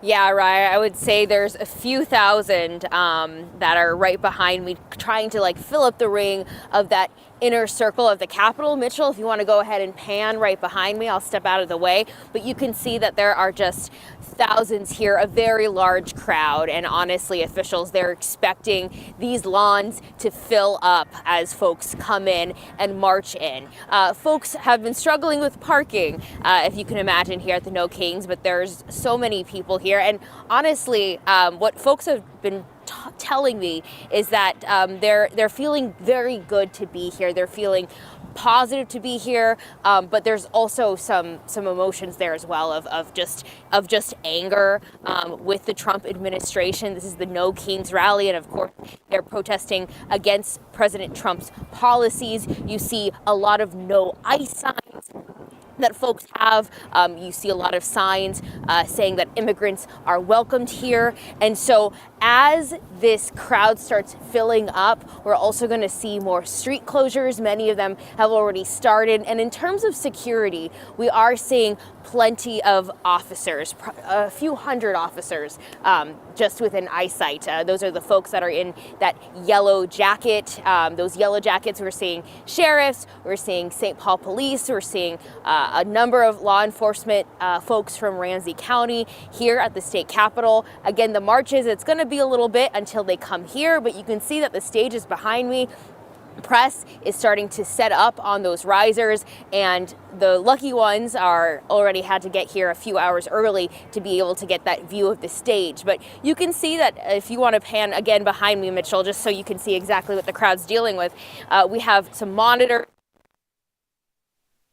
Yeah, right. I would say there's a few thousand that are right behind me, trying to like fill up the ring of that inner circle of the Capitol. Mitchell, if you want to go ahead and pan right behind me, I'll step out of the way. But you can see that there are just thousands here, a very large crowd. And honestly, officials, they're expecting these lawns to fill up as folks come in and march in. Folks have been struggling with parking, if you can imagine, here at the No Kings, but there's so many people here. And honestly, what folks have been telling me is that they're feeling very good to be here. They're feeling positive to be here, but there's also some emotions there as well of just anger with the Trump administration. This is the No Kings rally, and of course they're protesting against President Trump's policies. You see a lot of no ICE signs that folks have. You see a lot of signs saying that immigrants are welcomed here. And so as this crowd starts filling up, we're also going to see more street closures. Many of them have already started. And in terms of security, we are seeing plenty of officers, a few hundred officers just within eyesight. Those are the folks that are in that yellow jacket. Those yellow jackets, we're seeing sheriffs, we're seeing St. Paul police, we're seeing a number of law enforcement folks from Ramsey County here at the state capitol. Again, the marches, it's going to be a little bit until they come here, but you can see that the stage is behind me. Press is starting to set up on those risers, and the lucky ones are already had to get here a few hours early to be able to get that view of the stage. But you can see that if you want to pan again behind me, Mitchell, just so you can see exactly what the crowd's dealing with, we have some monitors.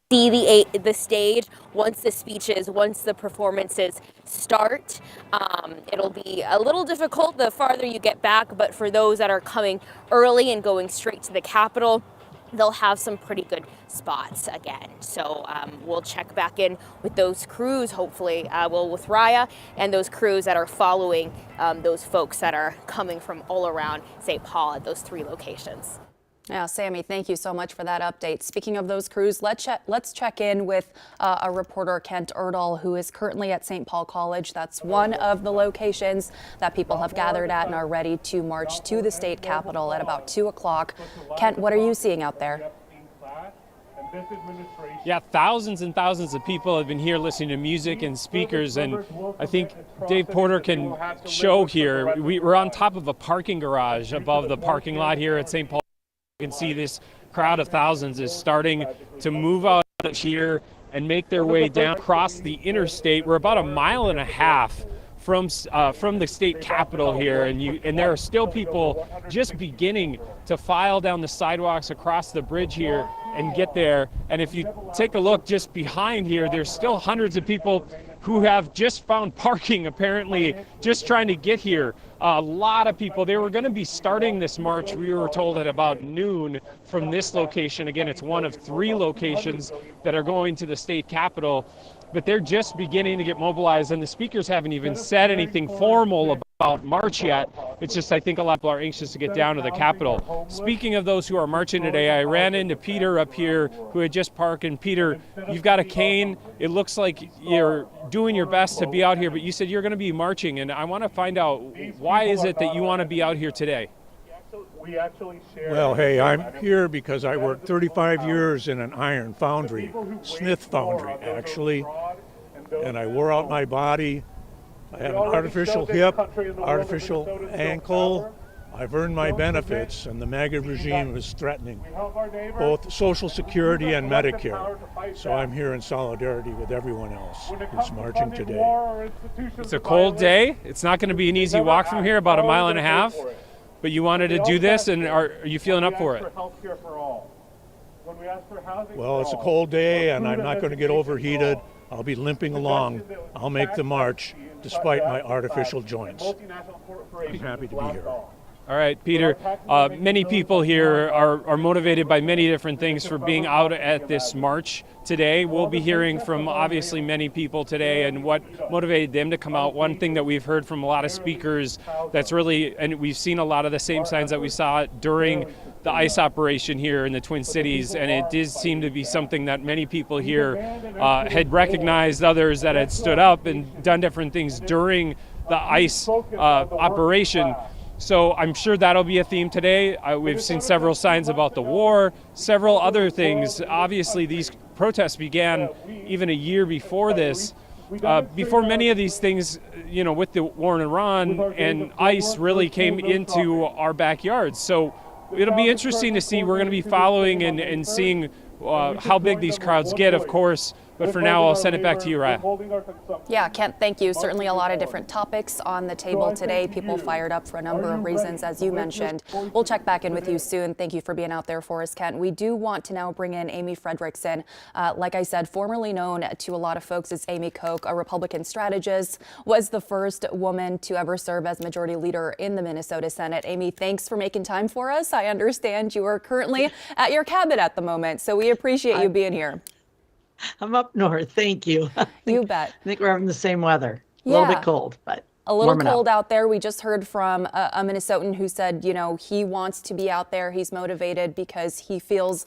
See the stage once the speeches, once the performances start. It'll be a little difficult the farther you get back, but for those that are coming early and going straight to the Capitol, they'll have some pretty good spots again. So we'll check back in with those crews, hopefully, with Raya and those crews that are following those folks that are coming from all around St. Paul at those 3 locations. Yeah, Sammy, thank you so much for that update. Speaking of those crews, let's check in with a reporter, Kent Erdahl, who is currently at St. Paul College. That's one of the locations that people have gathered at and are ready to march to the state capitol at about 2 o'clock. Kent, what are you seeing out there? Yeah, thousands and thousands of people have been here listening to music and speakers, and I think Dave Porter can show here. We're on top of a parking garage above the parking lot here at St. Paul. You can see this crowd of thousands is starting to move out of here and make their way down across the interstate. We're about 1.5 miles from the state capitol here, and there are still people just beginning to file down the sidewalks across the bridge here and get there. And if you take a look just behind here, there's still hundreds of people who have just found parking, apparently just trying to get here. A lot of people, they were going to be starting this march, we were told, at about noon from this location. Again, it's one of 3 locations that are going to the state capitol, but they're just beginning to get mobilized, and the speakers haven't even said anything formal about March yet. It's just, I think a lot of people are anxious to get down to the Capitol. Speaking of those who are marching today, I ran into Peter up here who had just parked. And Peter, you've got a cane. It looks like you're doing your best to be out here, but you said you're going to be marching, and I want to find out, why is it that you want to be out here today? Well, hey, I'm here because I worked 35 years in an iron foundry, Smith Foundry, actually, and I wore out my body. I had an artificial hip, artificial ankle. I've earned my benefits, and the MAGA regime is threatening both Social Security and Medicare. So I'm here in solidarity with everyone else who's marching today. It's a cold day. It's not going to be an easy walk from here, about 1.5 miles. But you wanted to do this, and are you feeling up for it? Well, it's a cold day, and I'm not going to get overheated. I'll be limping along. I'll make the march despite my artificial joints. I'm happy to be here. All right, Peter, many people here are motivated by many different things for being out at this march today. We'll be hearing from obviously many people today and what motivated them to come out. One thing that we've heard from a lot of speakers that's really, and we've seen a lot of the same signs that we saw during the ICE operation here in the Twin Cities, and it did seem to be something that many people here had recognized, others that had stood up and done different things during the ICE operation. So I'm sure that'll be a theme today. We've seen several signs about the war, several other things. Obviously, these protests began even a year before this. Before many of these things, with the war in Iran, and ICE really came into our backyard. So it'll be interesting to see. We're going to be following and seeing how big these crowds get, of course. But for now, I'll send it back to you, Raya. Yeah, Kent, thank you. Certainly a lot of different topics on the table today. People fired up for a number of reasons, as you mentioned. We'll check back in with you soon. Thank you for being out there for us, Kent. We do want to now bring in Amy Frederickson. Like I said, formerly known to a lot of folks as Amy Koch, a Republican strategist, was the first woman to ever serve as majority leader in the Minnesota Senate. Amy, thanks for making time for us. I understand you are currently at your cabin at the moment, so we appreciate you being here. I'm up north. Thank you. You bet. I think we're having the same weather. A little bit cold, but a little warming cold up. out there. We just heard from a Minnesotan who said, he wants to be out there. He's motivated because he feels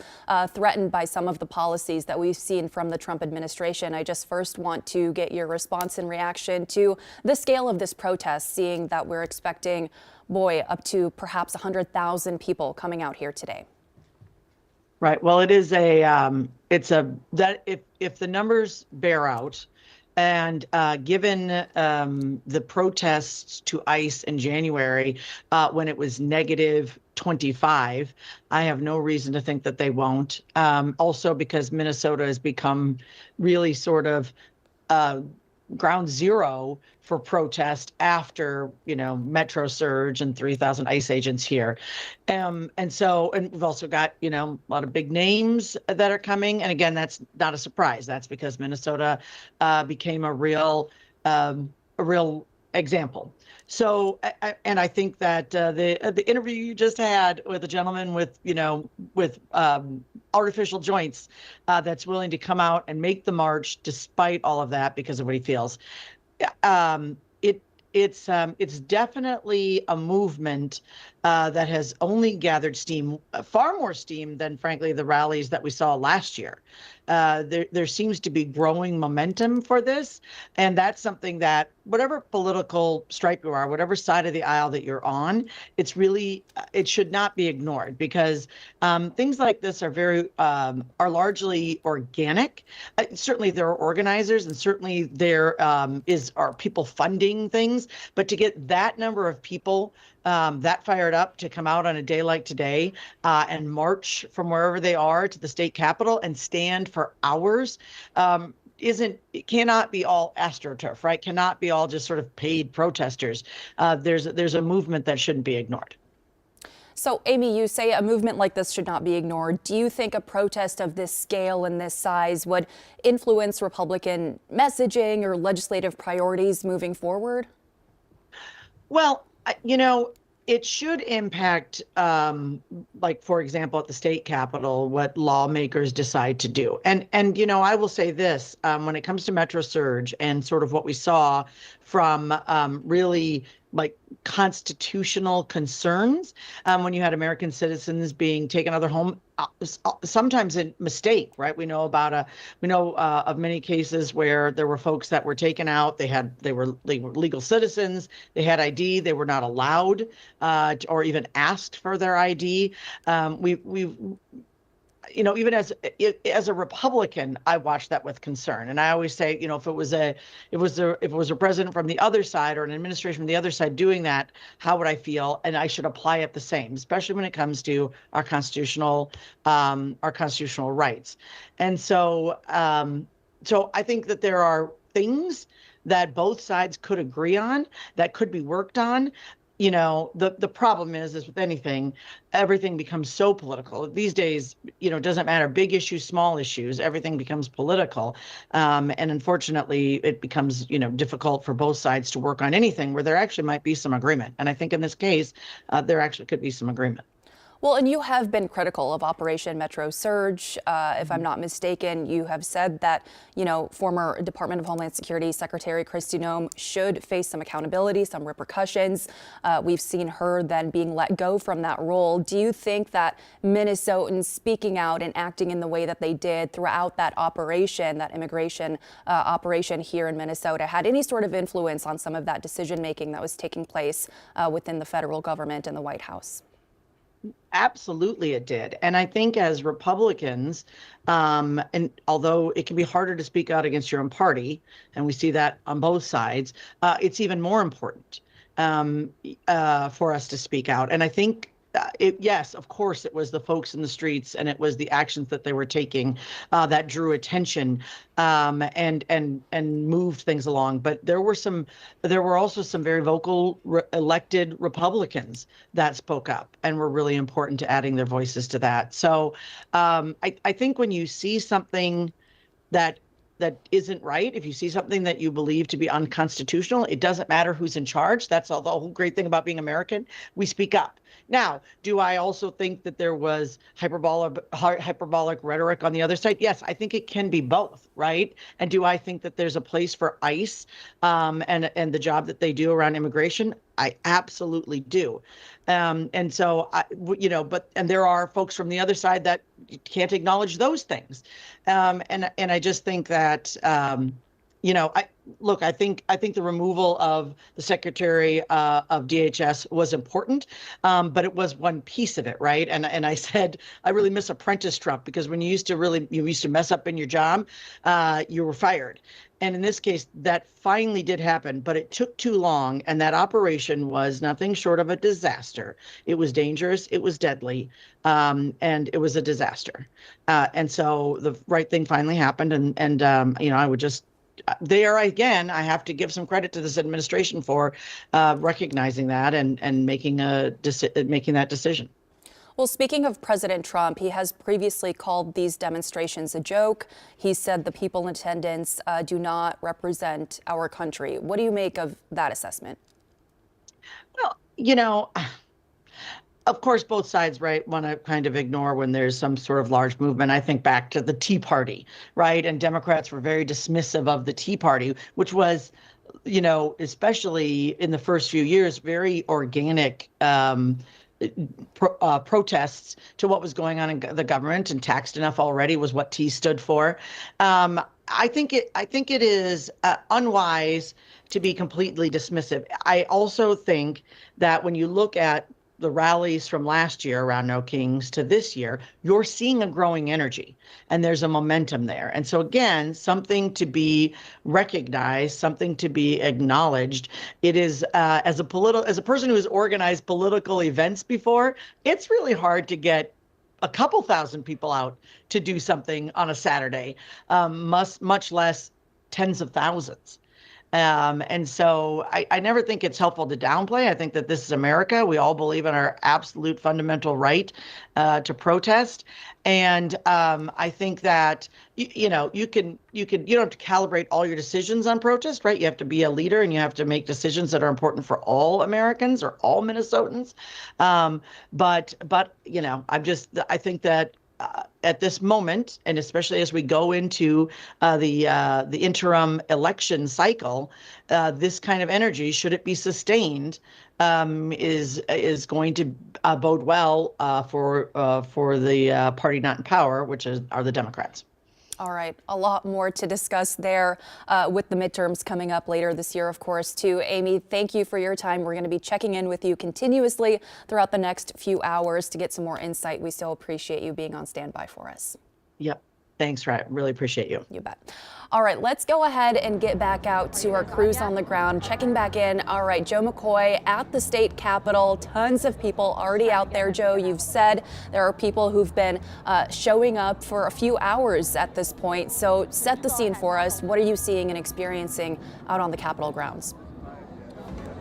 threatened by some of the policies that we've seen from the Trump administration. I just first want to get your response and reaction to the scale of this protest, seeing that we're expecting, up to perhaps 100,000 people coming out here today. Right. Well, it is that if the numbers bear out, and given the protests to ICE in January, when it was -25, I have no reason to think that they won't. Also, because Minnesota has become really sort of ground zero for protest after, Metro surge and 3,000 ICE agents here. And we've also got, a lot of big names that are coming. And again, that's not a surprise. That's because Minnesota became a real example. So, I think that the interview you just had with a gentleman with artificial joints that's willing to come out and make the march despite all of that because of what he feels, it's definitely a movement that has only gathered steam, far more steam than, frankly, the rallies that we saw last year. There seems to be growing momentum for this, and that's something that, whatever political stripe you are, whatever side of the aisle that you're on, it should not be ignored, because things like this are largely organic. Certainly there are organizers, and certainly there are people funding things, but to get that number of people that fired up to come out on a day like today and march from wherever they are to the state capitol and stand for hours it cannot be all astroturf, right? Cannot be all just sort of paid protesters. There's a movement that shouldn't be ignored. So, Amy, you say a movement like this should not be ignored. Do you think a protest of this scale and this size would influence Republican messaging or legislative priorities moving forward? Well, it should impact, like, for example, at the state capitol, what lawmakers decide to do. And I will say this, when it comes to Metro surge and sort of what we saw from really like constitutional concerns, when you had American citizens being taken out of their home, sometimes a mistake, right? We know of many cases where there were folks that were taken out. They were legal citizens. They had ID. They were not allowed or even asked for their ID. Even as a Republican, I watched that with concern. And I always say, if it was a president from the other side or an administration from the other side doing that, how would I feel? And I should apply it the same, especially when it comes to our constitutional rights. And so I think that there are things that both sides could agree on that could be worked on. The problem is with anything, everything becomes so political. These days, it doesn't matter, big issues, small issues, everything becomes political. And unfortunately, it becomes, difficult for both sides to work on anything where there actually might be some agreement. And I think in this case, there actually could be some agreement. Well, and you have been critical of Operation Metro Surge. If I'm not mistaken, you have said that, former Department of Homeland Security Secretary Kristi Noem should face some accountability, some repercussions. We've seen her then being let go from that role. Do you think that Minnesotans speaking out and acting in the way that they did throughout that operation, that immigration operation here in Minnesota, had any sort of influence on some of that decision making that was taking place within the federal government and the White House? Absolutely, it did. And I think as Republicans, and although it can be harder to speak out against your own party, and we see that on both sides, it's even more important for us to speak out. And I think yes, of course, it was the folks in the streets and it was the actions that they were taking that drew attention and moved things along. But there were also some very vocal elected Republicans that spoke up and were really important to adding their voices to that. So I think when you see something that isn't right, if you see something that you believe to be unconstitutional, it doesn't matter who's in charge. That's the whole great thing about being American. We speak up. Now, do I also think that there was hyperbolic rhetoric on the other side? Yes, I think it can be both, right? And do I think that there's a place for ICE and the job that they do around immigration? I absolutely do. And so, and there are folks from the other side that can't acknowledge those things. And I just think that, I think the removal of the Secretary of DHS was important, but it was one piece of it, right? And I said I really miss Apprentice Trump, because when you used to mess up in your job, you were fired. And in this case, that finally did happen, but it took too long. And that operation was nothing short of a disaster. It was dangerous. It was deadly. And it was a disaster. And so the right thing finally happened. And I would just, there again, I have to give some credit to this administration for recognizing that and making that decision. Well, speaking of President Trump, he has previously called these demonstrations a joke. He said the people in attendance do not represent our country. What do you make of that assessment? Well, of course, both sides, right, want to kind of ignore when there's some sort of large movement. I think back to the Tea Party, right? And Democrats were very dismissive of the Tea Party, which was, especially in the first few years, very organic protests to what was going on in the government, and taxed enough already was what T stood for. I think it is unwise to be completely dismissive. I also think that when you look at the rallies from last year around No Kings to this year, you're seeing a growing energy, and there's a momentum there. And so again, something to be recognized, something to be acknowledged. It is as a person who has organized political events before, it's really hard to get a couple thousand people out to do something on a Saturday, much less tens of thousands. And so I never think it's helpful to downplay. I think that this is America. We all believe in our absolute fundamental right to protest. And I think that, you don't have to calibrate all your decisions on protest, right? You have to be a leader, and you have to make decisions that are important for all Americans or all Minnesotans. But I think that at this moment, and especially as we go into the interim election cycle, this kind of energy, should it be sustained, is going to bode well for the party not in power, which are the Democrats. All right, a lot more to discuss there with the midterms coming up later this year, of course, too. Amy, thank you for your time. We're going to be checking in with you continuously throughout the next few hours to get some more insight. We so appreciate you being on standby for us. Yep. Thanks, Rat. Really appreciate you. You bet. All right, let's go ahead and get back out to our crews on the ground, checking back in. All right, Joe McCoy at the state capitol. Tons of people already out there, Joe. You've said there are people who've been showing up for a few hours at this point. So set the scene for us. What are you seeing and experiencing out on the Capitol grounds?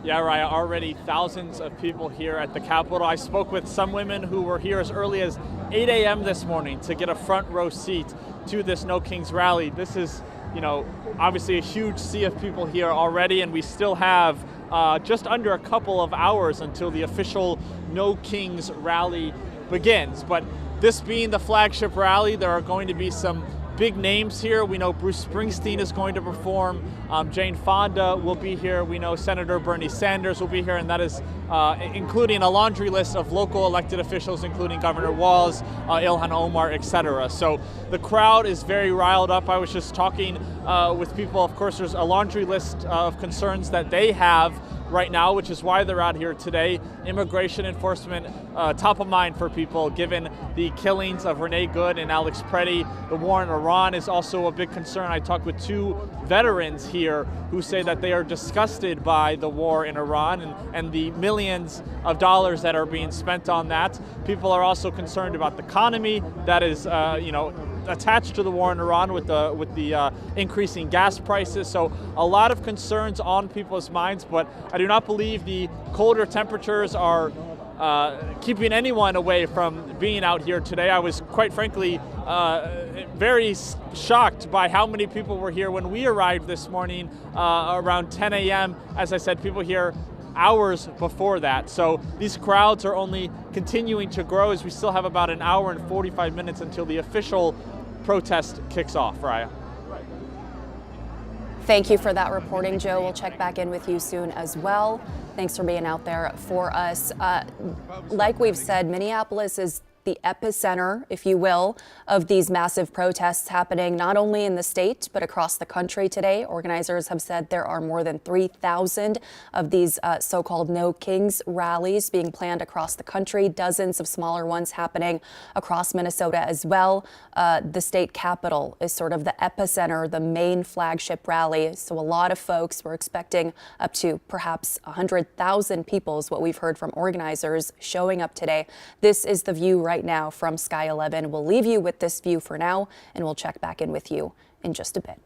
Yeah, Raya, already thousands of people here at the Capitol. I spoke with some women who were here as early as 8 a.m. this morning to get a front row seat to this No Kings rally. This is, obviously a huge sea of people here already, and we still have just under a couple of hours until the official No Kings rally begins. But this being the flagship rally, there are going to be some big names here. We know Bruce Springsteen is going to perform. Jane Fonda will be here. We know Senator Bernie Sanders will be here, and that is including a laundry list of local elected officials, including Governor Walz, Ilhan Omar, etc. So the crowd is very riled up. I was just talking with people. Of course, there's a laundry list of concerns that they have right now, which is why they're out here today. Immigration enforcement, top of mind for people, given the killings of Renee Good and Alex Preddy. The war in Iran is also a big concern. I talked with two veterans here who say that they are disgusted by the war in Iran and the millions of dollars that are being spent on that. People are also concerned about the economy that is, attached to the war in Iran with the increasing gas prices. So a lot of concerns on people's minds, but I do not believe the colder temperatures are keeping anyone away from being out here today. I was quite frankly very shocked by how many people were here when we arrived this morning around 10 a.m. As I said, people here hours before that. So these crowds are only continuing to grow as we still have about an hour and 45 minutes until the official protest kicks off. Raya. Thank you for that reporting, Joe. We'll check back in with you soon as well. Thanks for being out there for us. Like we've said, Minneapolis is the epicenter, if you will, of these massive protests happening not only in the state, but across the country today. Organizers have said there are more than 3,000 of these so-called No Kings rallies being planned across the country, dozens of smaller ones happening across Minnesota as well. The state capitol is sort of the epicenter, the main flagship rally. So a lot of folks were expecting up to perhaps 100,000 people is what we've heard from organizers showing up today. This is the view right now from Sky 11. We'll leave you with this view for now, and we'll check back in with you in just a bit.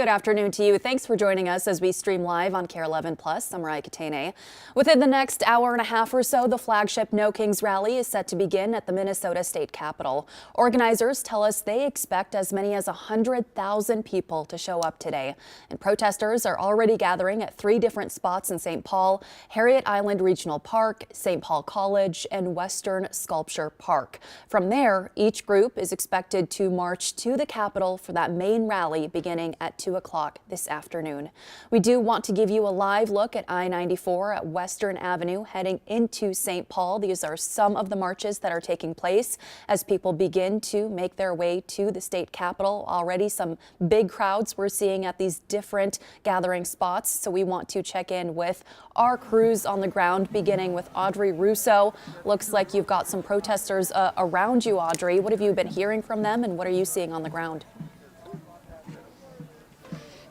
Good afternoon to you. Thanks for joining us as we stream live on KARE 11 Plus. I'm Mariah Katane. Within the next hour and a half or so, the flagship No Kings rally is set to begin at the Minnesota State Capitol. Organizers tell us they expect as many as 100,000 people to show up today. And protesters are already gathering at 3 different spots in St. Paul: Harriet Island Regional Park, St. Paul College, and Western Sculpture Park. From there, each group is expected to march to the Capitol for that main rally beginning at 2 o'clock this afternoon. We do want to give you a live look at I-94 at Western Avenue heading into St. Paul. These are some of the marches that are taking place as people begin to make their way to the state capitol. Already some big crowds we're seeing at these different gathering spots, so we want to check in with our crews on the ground, beginning with Audrey Russo. Looks like you've got some protesters around you, Audrey. What have you been hearing from them, and what are you seeing on the ground?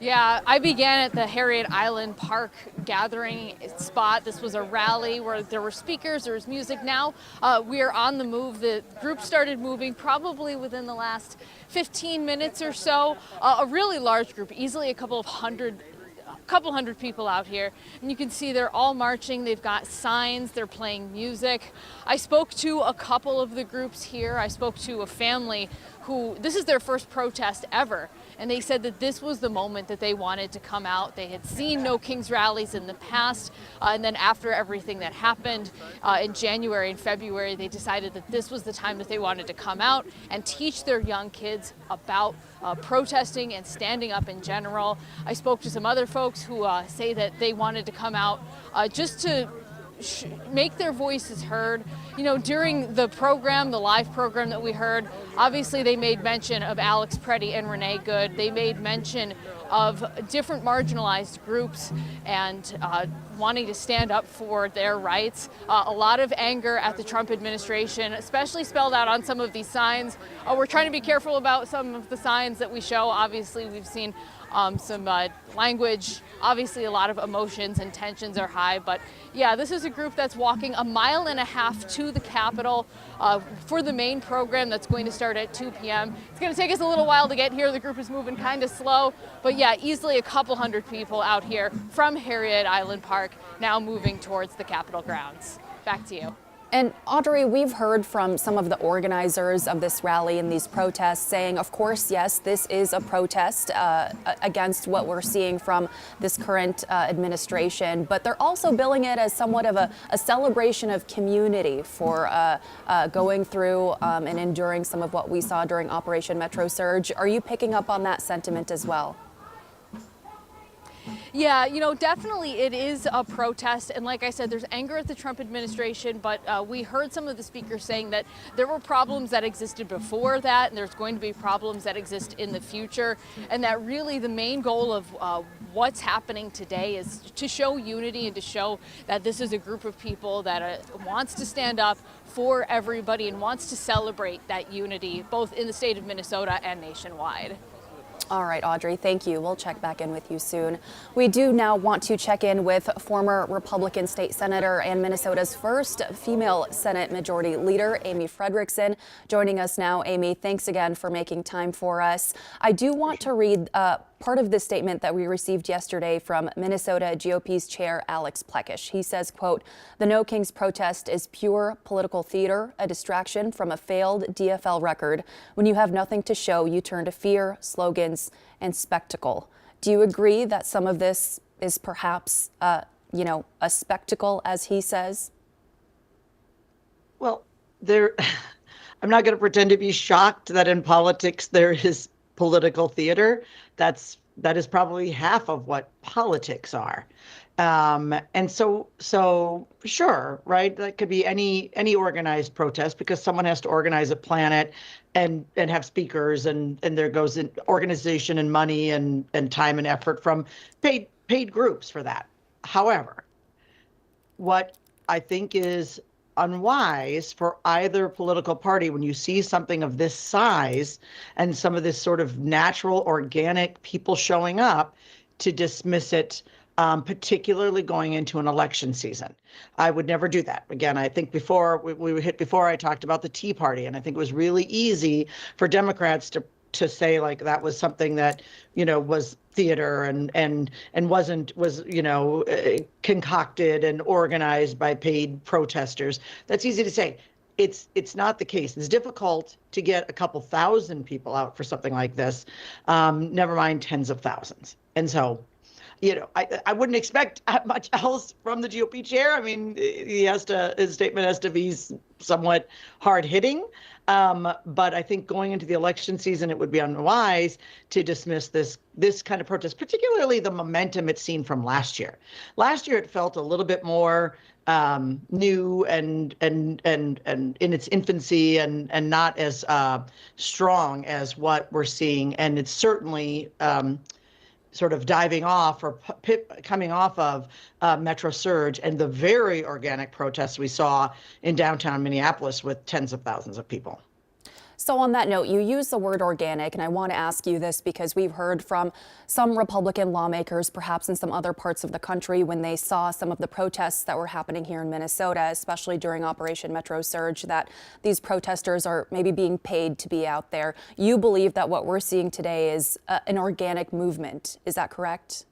Yeah, I began at the Harriet Island Park gathering spot. This was a rally where there were speakers, there was music. Now we are on the move. The group started moving probably within the last 15 minutes or so. A really large group, easily a couple hundred people out here, and you can see they're all marching. They've got signs, they're playing music. I spoke to a couple of the groups here. I spoke to a family who, this is their first protest ever, and they said that this was the moment that they wanted to come out. They had seen No Kings rallies in the past, and then after everything that happened in January and February, they decided that this was the time that they wanted to come out and teach their young kids about protesting and standing up in general. I spoke to some other folks who say that they wanted to come out just to make their voices heard. You know, during the program, the live program that we heard, obviously they made mention of Alex Preddy and Renee Good. They made mention of different marginalized groups and wanting to stand up for their rights. A lot of anger at the Trump administration, especially spelled out on some of these signs. We're trying to be careful about some of the signs that we show. Obviously, we've seen some language. Obviously, a lot of emotions and tensions are high, but yeah, this is a group that's walking 1.5 miles to the Capitol for the main program that's going to start at 2 p.m. It's going to take us a little while to get here. The group is moving kind of slow, but yeah, easily a couple hundred people out here from Harriet Island Park now moving towards the Capitol grounds. Back to you. And Audrey, we've heard from some of the organizers of this rally and these protests saying, of course, yes, this is a protest against what we're seeing from this current administration, but they're also billing it as somewhat of a celebration of community for going through and enduring some of what we saw during Operation Metro Surge. Are you picking up on that sentiment as well? Yeah, you know, definitely it is a protest. And like I said, there's anger at the Trump administration, but we heard some of the speakers saying that there were problems that existed before that, and there's going to be problems that exist in the future. And that really the main goal of what's happening today is to show unity and to show that this is a group of people that wants to stand up for everybody and wants to celebrate that unity, both in the state of Minnesota and nationwide. All right, Audrey, thank you. We'll check back in with you soon. We do now want to check in with former Republican state senator and Minnesota's first female Senate Majority Leader, Amy Frederickson, joining us now. Amy, thanks again for making time for us. I do want to read part of the statement that we received yesterday from Minnesota GOP's chair, Alex Plekish. He says, quote, "The No Kings protest is pure political theater, a distraction from a failed DFL record. When you have nothing to show, you turn to fear, slogans, and spectacle." Do you agree that some of this is perhaps, a spectacle, as he says? Well, I'm not going to pretend to be shocked that in politics there is political theater. That is probably half of what politics are. And so sure, right? That could be any organized protest, because someone has to organize it, plan it, and have speakers, and there goes in organization and money and time and effort from paid groups for that. However, what I think is unwise for either political party, when you see something of this size and some of this sort of natural, organic people showing up, to dismiss it, particularly going into an election season. I would never do that. Again, I think before I talked about the Tea Party, and I think it was really easy for Democrats to to say like that was something that, was theater and was, concocted and organized by paid protesters. That's easy to say. It's not the case. It's difficult to get a couple thousand people out for something like this, never mind tens of thousands. And so, I wouldn't expect much else from the GOP chair. I mean, his statement has to be somewhat hard hitting. But I think going into the election season, it would be unwise to dismiss this kind of protest, particularly the momentum it's seen from last year. Last year, it felt a little bit more new and in its infancy and not as strong as what we're seeing. And it's certainly sort of diving off or coming off of Metro Surge and the very organic protests we saw in downtown Minneapolis with tens of thousands of people. So on that note, you use the word organic, and I want to ask you this because we've heard from some Republican lawmakers, perhaps in some other parts of the country, when they saw some of the protests that were happening here in Minnesota, especially during Operation Metro Surge, that these protesters are maybe being paid to be out there. You believe that what we're seeing today is an organic movement. Is that correct?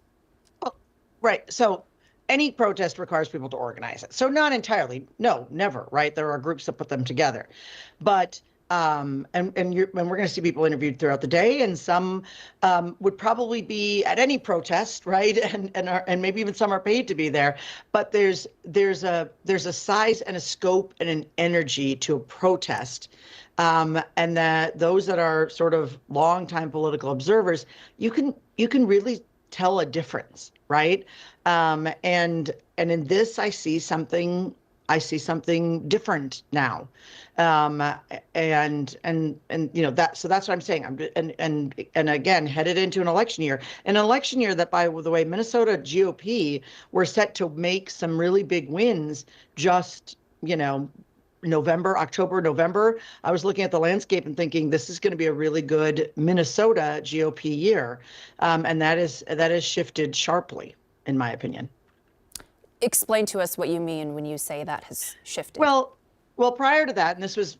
Well, right. So any protest requires people to organize it. So not entirely. No, never. Right. There are groups that put them together. But and we're going to see people interviewed throughout the day, and some would probably be at any protest, right? And maybe even some are paid to be there. But there's a size and a scope and an energy to a protest, and that those that are sort of longtime political observers, you can really tell a difference, right? And in this, I see something different now. And so that's what I'm saying. And again, headed into an election year that, by the way, Minnesota GOP were set to make some really big wins just, October, November. I was looking at the landscape and thinking this is going to be a really good Minnesota GOP year. And that is shifted sharply, in my opinion. Explain to us what you mean when you say that has shifted. Well, prior to that, and this was,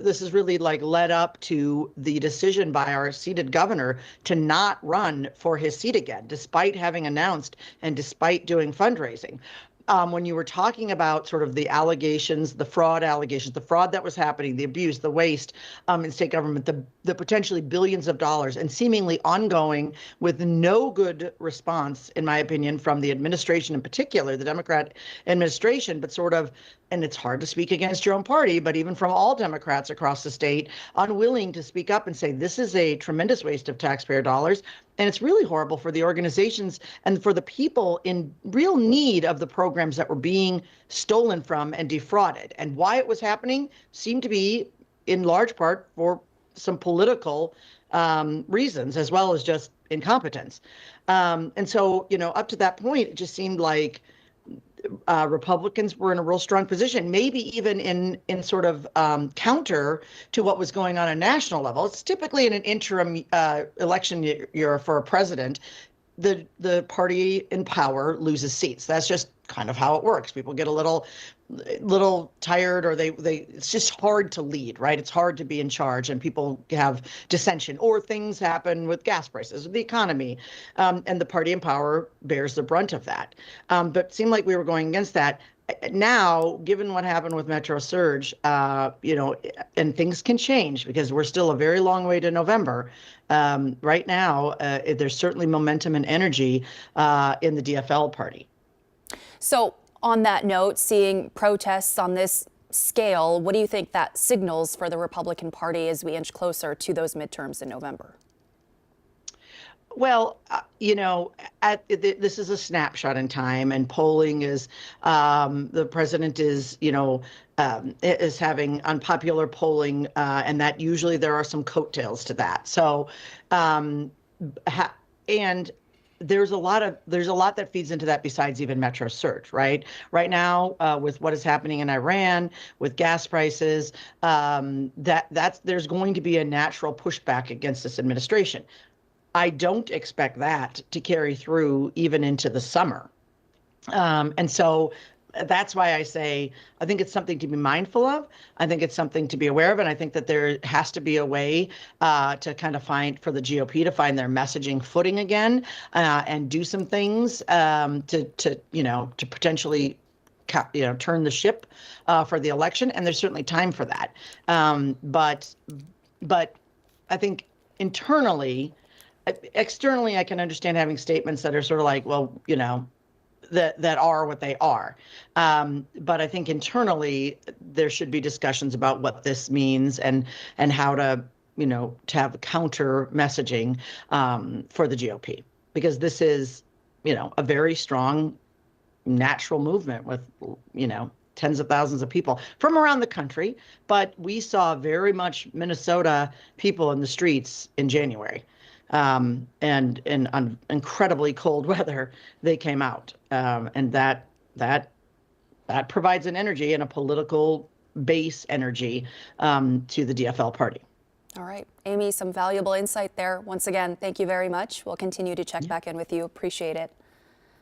this is really like led up to the decision by our seated governor to not run for his seat again, despite having announced and despite doing fundraising. When you were talking about sort of the allegations, the fraud that was happening, the abuse, the waste in state government, the potentially billions of dollars, and seemingly ongoing with no good response, in my opinion, from the administration in particular, the Democrat administration, but sort of, and it's hard to speak against your own party, but even from all Democrats across the state, unwilling to speak up and say this is a tremendous waste of taxpayer dollars. And it's really horrible for the organizations and for the people in real need of the programs that were being stolen from and defrauded. And why it was happening seemed to be in large part for some political reasons, as well as just incompetence. And so, up to that point, it just seemed like Republicans were in a real strong position, maybe even in sort of counter to what was going on at a national level. It's typically in an interim election year for a president, the party in power loses seats. That's just kind of how it works. People get a little tired, or it's just hard to lead, right? It's hard to be in charge, and people have dissension, or things happen with gas prices, the economy, and the party in power bears the brunt of that. But it seemed like we were going against that. Now, given what happened with Metro Surge, and things can change because we're still a very long way to November. Right now, there's certainly momentum and energy in the DFL party. So on that note, seeing protests on this scale, what do you think that signals for the Republican Party as we inch closer to those midterms in November? Well, this is a snapshot in time, and polling is the president is having unpopular polling, and that usually there are some coattails to that. So, and there's a lot that feeds into that besides even Metro Surge, right? Right now, with what is happening in Iran, with gas prices, there's going to be a natural pushback against this administration. I don't expect that to carry through even into the summer. And so that's why I say I think it's something to be mindful of. I think it's something to be aware of, and I think that there has to be a way to kind of for the GOP to find their messaging footing again, and do some things to potentially turn the ship for the election. And there's certainly time for that. But I think externally, I can understand having statements that are sort of like, well, that are what they are. But I think internally there should be discussions about what this means and how to have counter messaging for the GOP, because this is a very strong natural movement with tens of thousands of people from around the country. But we saw very much Minnesota people in the streets in January. And on incredibly cold weather, they came out, and that provides an energy and a political base energy to the DFL party. All right, Amy, some valuable insight there. Once again, thank you very much. We'll continue to check back in with you. Appreciate it.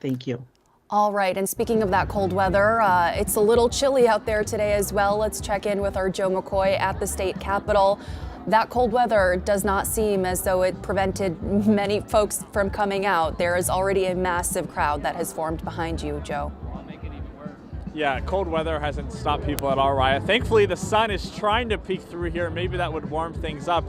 Thank you. All right, and speaking of that cold weather, it's a little chilly out there today as well. Let's check in with our Joe McCoy at the state capitol. That cold weather does not seem as though it prevented many folks from coming out. There is already a massive crowd that has formed behind you, Joe. Yeah, cold weather hasn't stopped people at all, Raya. Thankfully, the sun is trying to peek through here. Maybe that would warm things up.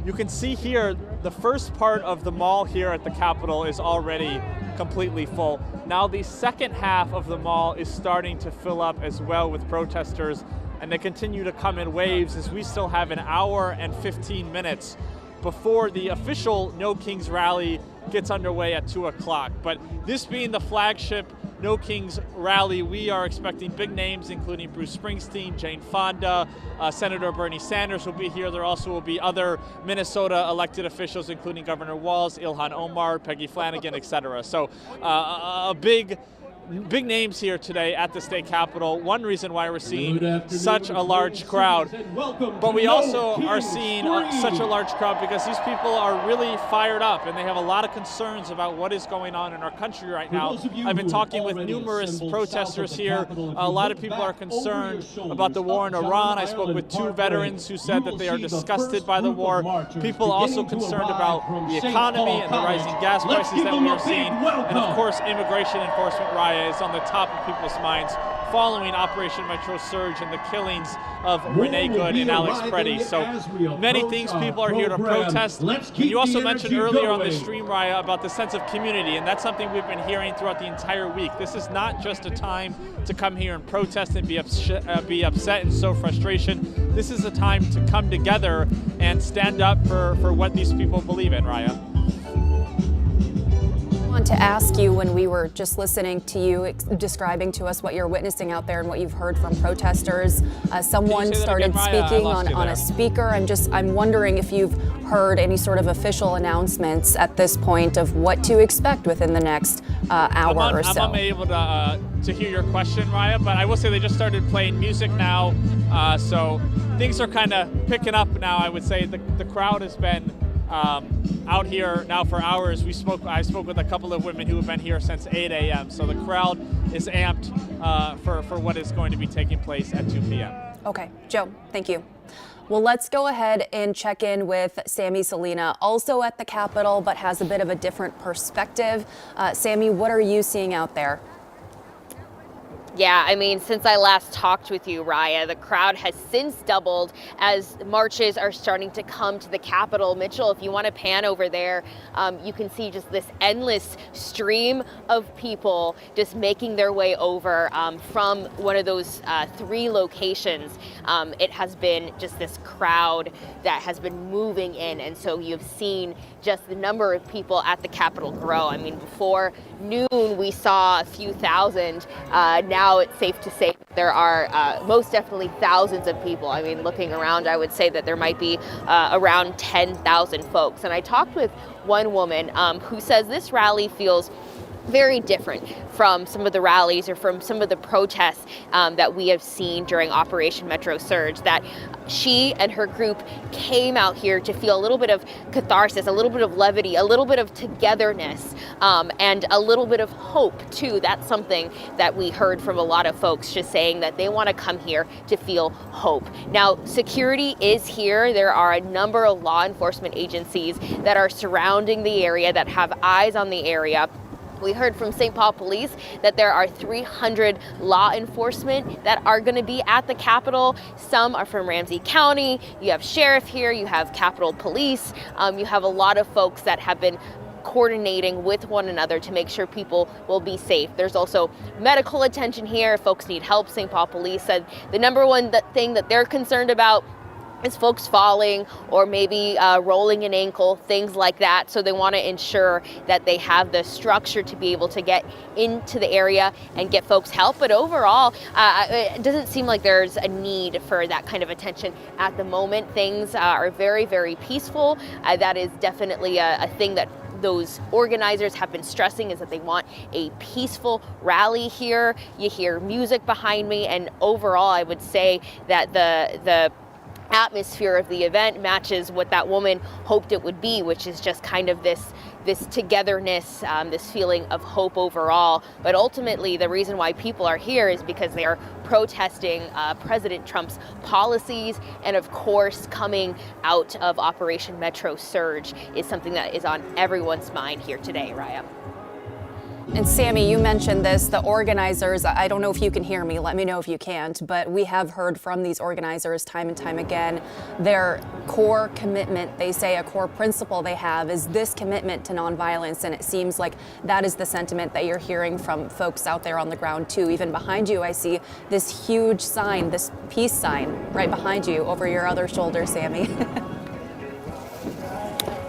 You can see here, the first part of the mall here at the Capitol is already completely full. Now the second half of the mall is starting to fill up as well with protesters, and they continue to come in waves as we still have an hour and 15 minutes before the official No Kings rally gets underway at 2 o'clock. But this being the flagship No Kings rally, we are expecting big names, including Bruce Springsteen, Jane Fonda, Senator Bernie Sanders will be here. There also will be other Minnesota elected officials, including Governor Walz, Ilhan Omar, Peggy Flanagan, etc. So big names here today at the state capitol. One reason why we're seeing such a large crowd, but we also are seeing such a large crowd because these people are really fired up and they have a lot of concerns about what is going on in our country right now. I've been talking with numerous protesters here. A lot of people are concerned about the war in Iran. I spoke with 2 veterans who said that they are disgusted by the war. People also concerned about the economy and the rising gas prices that we are seeing. And of course, immigration enforcement riots is on the top of people's minds following Operation Metro Surge and the killings of Renee Good and Alex Preddy. So many things people are here to protest. And you also mentioned earlier on the stream, Raya, about the sense of community, and that's something we've been hearing throughout the entire week. This is not just a time to come here and protest and be upset and sow frustration. This is a time to come together and stand up for what these people believe in, Raya. I want to ask you, when we were just listening to you describing to us what you're witnessing out there and what you've heard from protesters, someone started speaking on a speaker. I'm wondering if you've heard any sort of official announcements at this point of what to expect within the next hour or so. I'm unable to hear your question, Raya, but I will say they just started playing music now, so things are kind of picking up now. I would say the crowd has been out here now for hours. I spoke with a couple of women who have been here since 8 a.m. So the crowd is amped for what is going to be taking place at 2 p.m. Okay, Joe, thank you. Well, let's go ahead and check in with Sammy Salina, also at the Capitol, but has a bit of a different perspective. Sammy, what are you seeing out there? Yeah, I mean, since I last talked with you, Raya, the crowd has since doubled as marches are starting to come to the Capitol. Mitchell, if you want to pan over there, you can see just this endless stream of people just making their way over from one of those 3 locations. It has been just this crowd that has been moving in, and so you've seen just the number of people at the Capitol grow. I mean, before noon, we saw a few thousand. Now it's safe to say there are most definitely thousands of people. I mean, looking around, I would say that there might be around 10,000 folks. And I talked with one woman who says this rally feels very different from some of the rallies or from some of the protests that we have seen during Operation Metro Surge, that she and her group came out here to feel a little bit of catharsis, a little bit of levity, a little bit of togetherness, and a little bit of hope too. That's something that we heard from a lot of folks, just saying that they want to come here to feel hope. Now, security is here. There are a number of law enforcement agencies that are surrounding the area, that have eyes on the area. We heard from St. Paul Police that there are 300 law enforcement that are going to be at the Capitol. Some are from Ramsey County. You have sheriff here, you have Capitol Police. You have a lot of folks that have been coordinating with one another to make sure people will be safe. There's also medical attention here. If folks need help, St. Paul Police said the number one thing that they're concerned about is folks falling or maybe rolling an ankle, things like that. So they want to ensure that they have the structure to be able to get into the area and get folks help. But overall, it doesn't seem like there's a need for that kind of attention at the moment. Things are very, very peaceful. That is definitely a thing that those organizers have been stressing, is that they want a peaceful rally here. You hear music behind me, and overall I would say that the atmosphere of the event matches what that woman hoped it would be, which is just kind of this togetherness, this feeling of hope overall. But ultimately, the reason why people are here is because they are protesting President Trump's policies, and of course, coming out of Operation Metro Surge is something that is on everyone's mind here today, Raya. And Sammy, you mentioned this, the organizers, I don't know if you can hear me, let me know if you can't, but we have heard from these organizers time and time again, their core commitment, they say a core principle they have is this commitment to nonviolence, and it seems like that is the sentiment that you're hearing from folks out there on the ground too. Even behind you, I see this huge sign, this peace sign right behind you over your other shoulder, Sammy.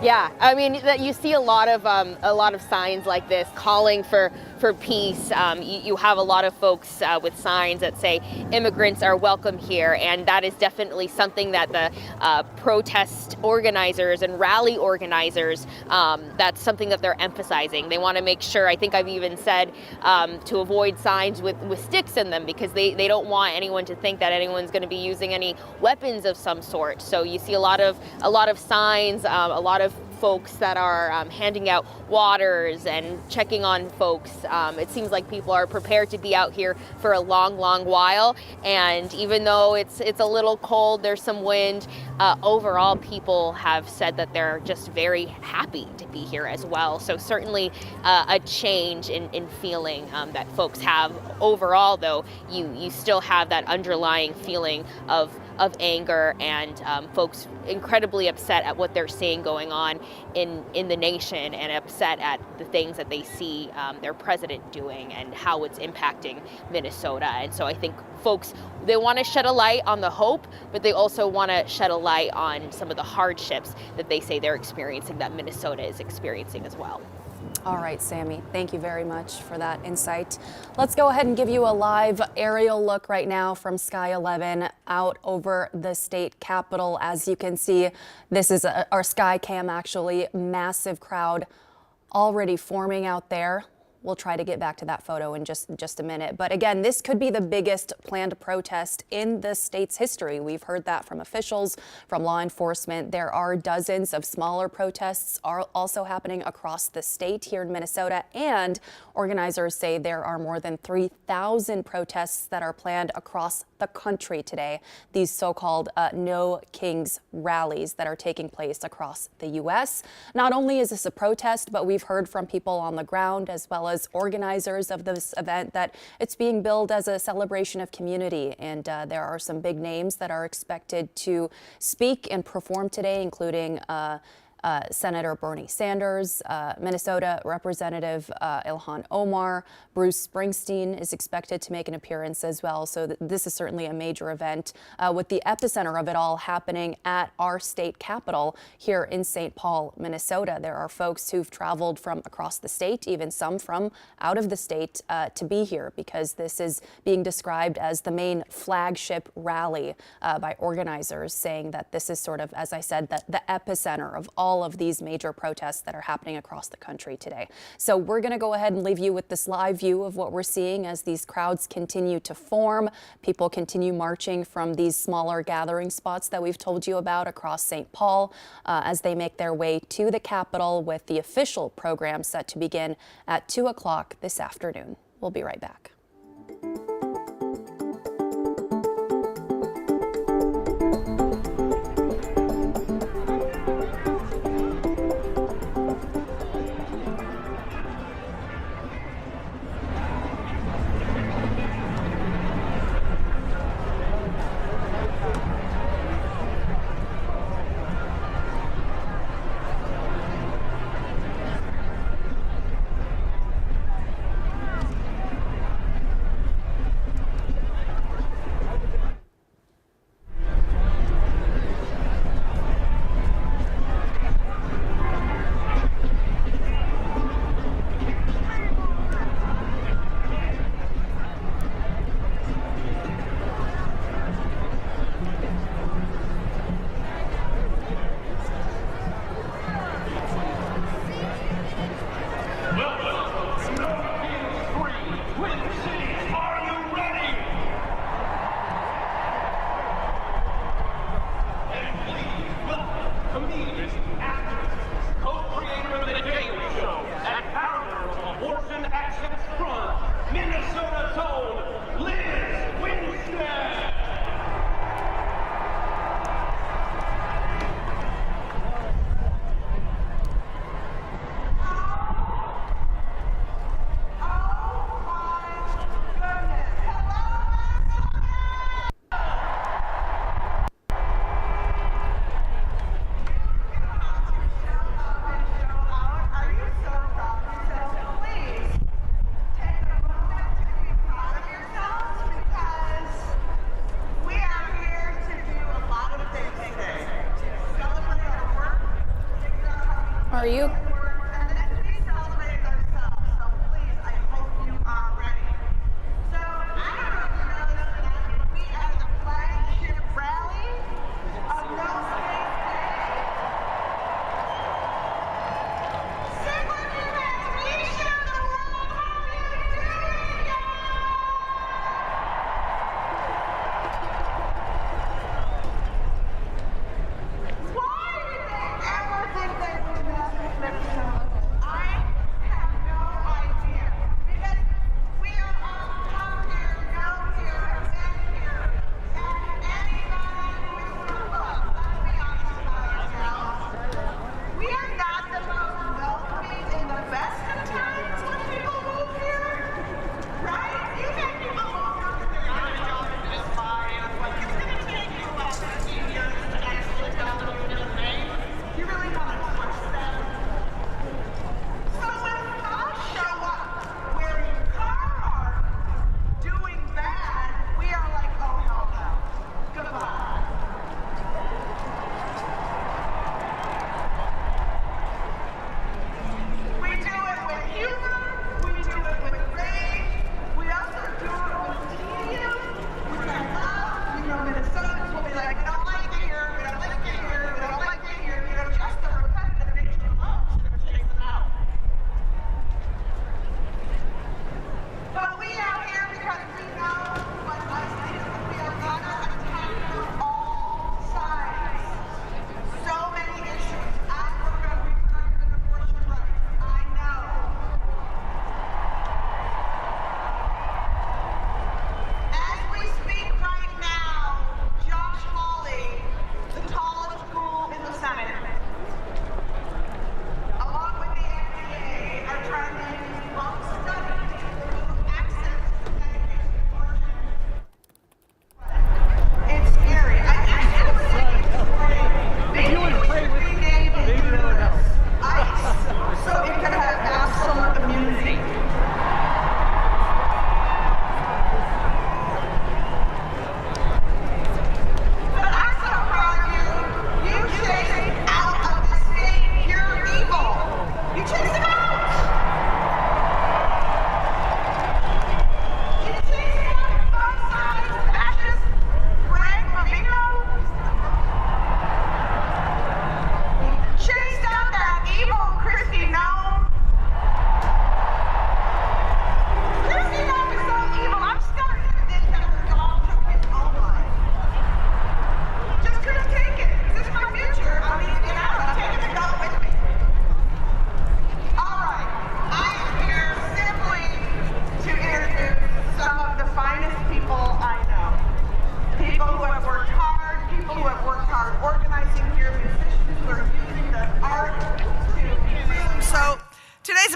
Yeah, I mean, that you see a lot of signs like this calling for peace. You have a lot of folks with signs that say immigrants are welcome here, and that is definitely something that the protest organizers and rally organizers, that's something that they're emphasizing. They want to make sure, I think I've even said, to avoid signs with sticks in them, because they don't want anyone to think that anyone's going to be using any weapons of some sort. So you see a lot of signs, a lot of folks that are handing out waters and checking on folks. It seems like people are prepared to be out here for a long, long while. And even though it's a little cold, there's some wind, overall people have said that they're just very happy to be here as well. So certainly a change in feeling that folks have. Overall, though, you still have that underlying feeling of anger and folks incredibly upset at what they're seeing going on in the nation, and upset at the things that they see their president doing and how it's impacting Minnesota. And so I think folks, they want to shed a light on the hope, but they also want to shed a light on some of the hardships that they say they're experiencing, that Minnesota is experiencing as well. All right, Sammy, thank you very much for that insight. Let's go ahead and give you a live aerial look right now from Sky 11 out over the state capitol. As you can see, this is our Sky Cam, actually. Massive crowd already forming out there. We'll try to get back to that photo in just a minute. But again, this could be the biggest planned protest in the state's history. We've heard that from officials, from law enforcement. There are dozens of smaller protests are also happening across the state here in Minnesota, and organizers say there are more than 3,000 protests that are planned across the country today. These so-called No Kings rallies that are taking place across the U.S. Not only is this a protest, but we've heard from people on the ground as well as organizers of this event that it's being billed as a celebration of community. And there are some big names that are expected to speak and perform today, including Senator Bernie Sanders, Minnesota Representative Ilhan Omar, Bruce Springsteen is expected to make an appearance as well. So this is certainly a major event, with the epicenter of it all happening at our state capitol here in St. Paul, Minnesota. There are folks who've traveled from across the state, even some from out of the state, to be here because this is being described as the main flagship rally by organizers, saying that this is sort of, as I said, the epicenter of all all of these major protests that are happening across the country today. So we're going to go ahead and leave you with this live view of what we're seeing as these crowds continue to form. People continue marching from these smaller gathering spots that we've told you about across St. Paul as they make their way to the Capitol, with the official program set to begin at 2 o'clock this afternoon. We'll be right back.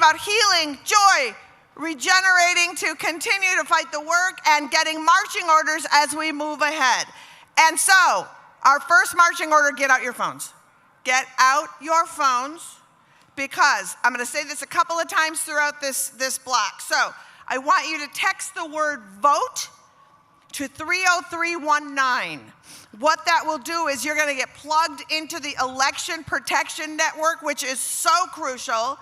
about healing, joy, regenerating to continue to fight the work, and getting marching orders as we move ahead. And so, our first marching order, get out your phones. Get out your phones, because I'm going to say this a couple of times throughout this block. So, I want you to text the word vote to 30319. What that will do is you're going to get plugged into the Election Protection Network, which is so crucial,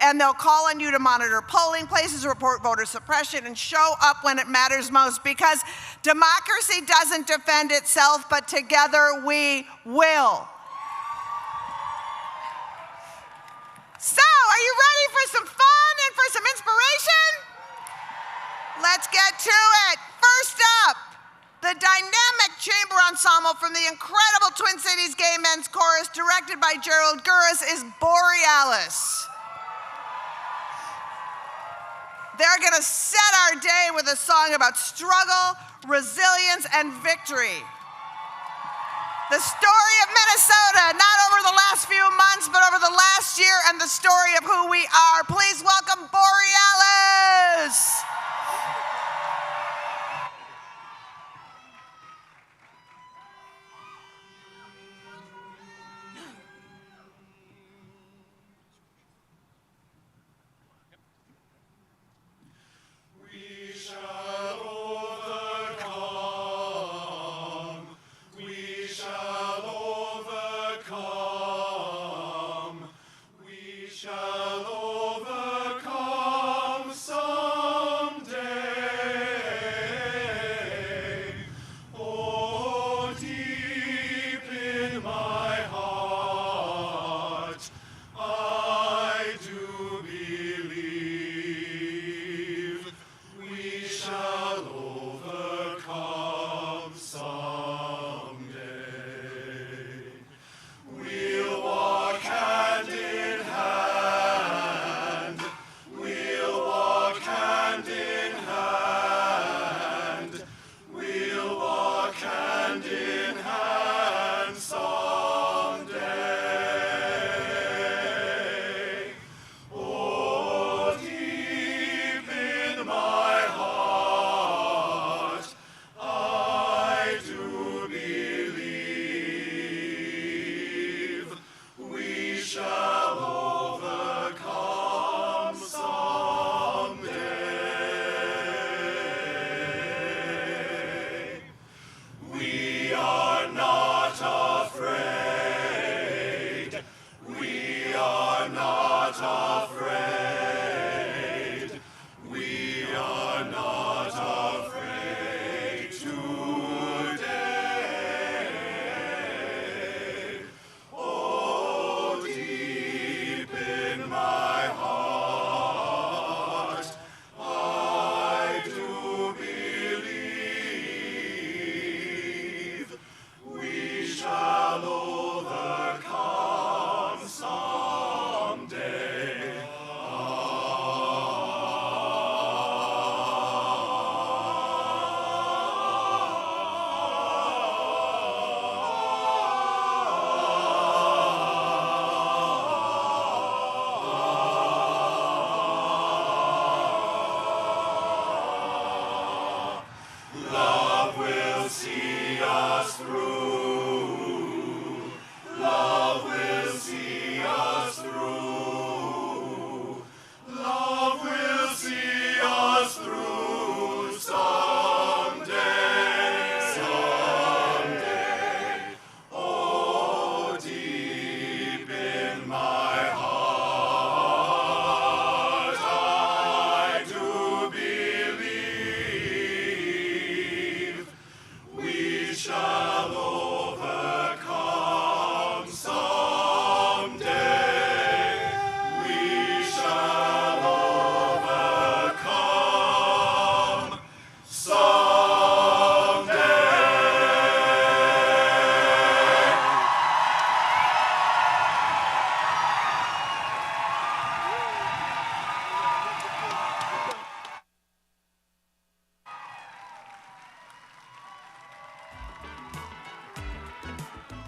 and they'll call on you to monitor polling places, report voter suppression, and show up when it matters most, because democracy doesn't defend itself, but together we will. So, are you ready for some fun and for some inspiration? Let's get to it. First up, the dynamic chamber ensemble from the incredible Twin Cities Gay Men's Chorus, directed by Gerald Gurris, is Borealis. They're going to set our day with a song about struggle, resilience, and victory. The story of Minnesota, not over the last few months, but over the last year, and the story of who we are. Please welcome Borealis.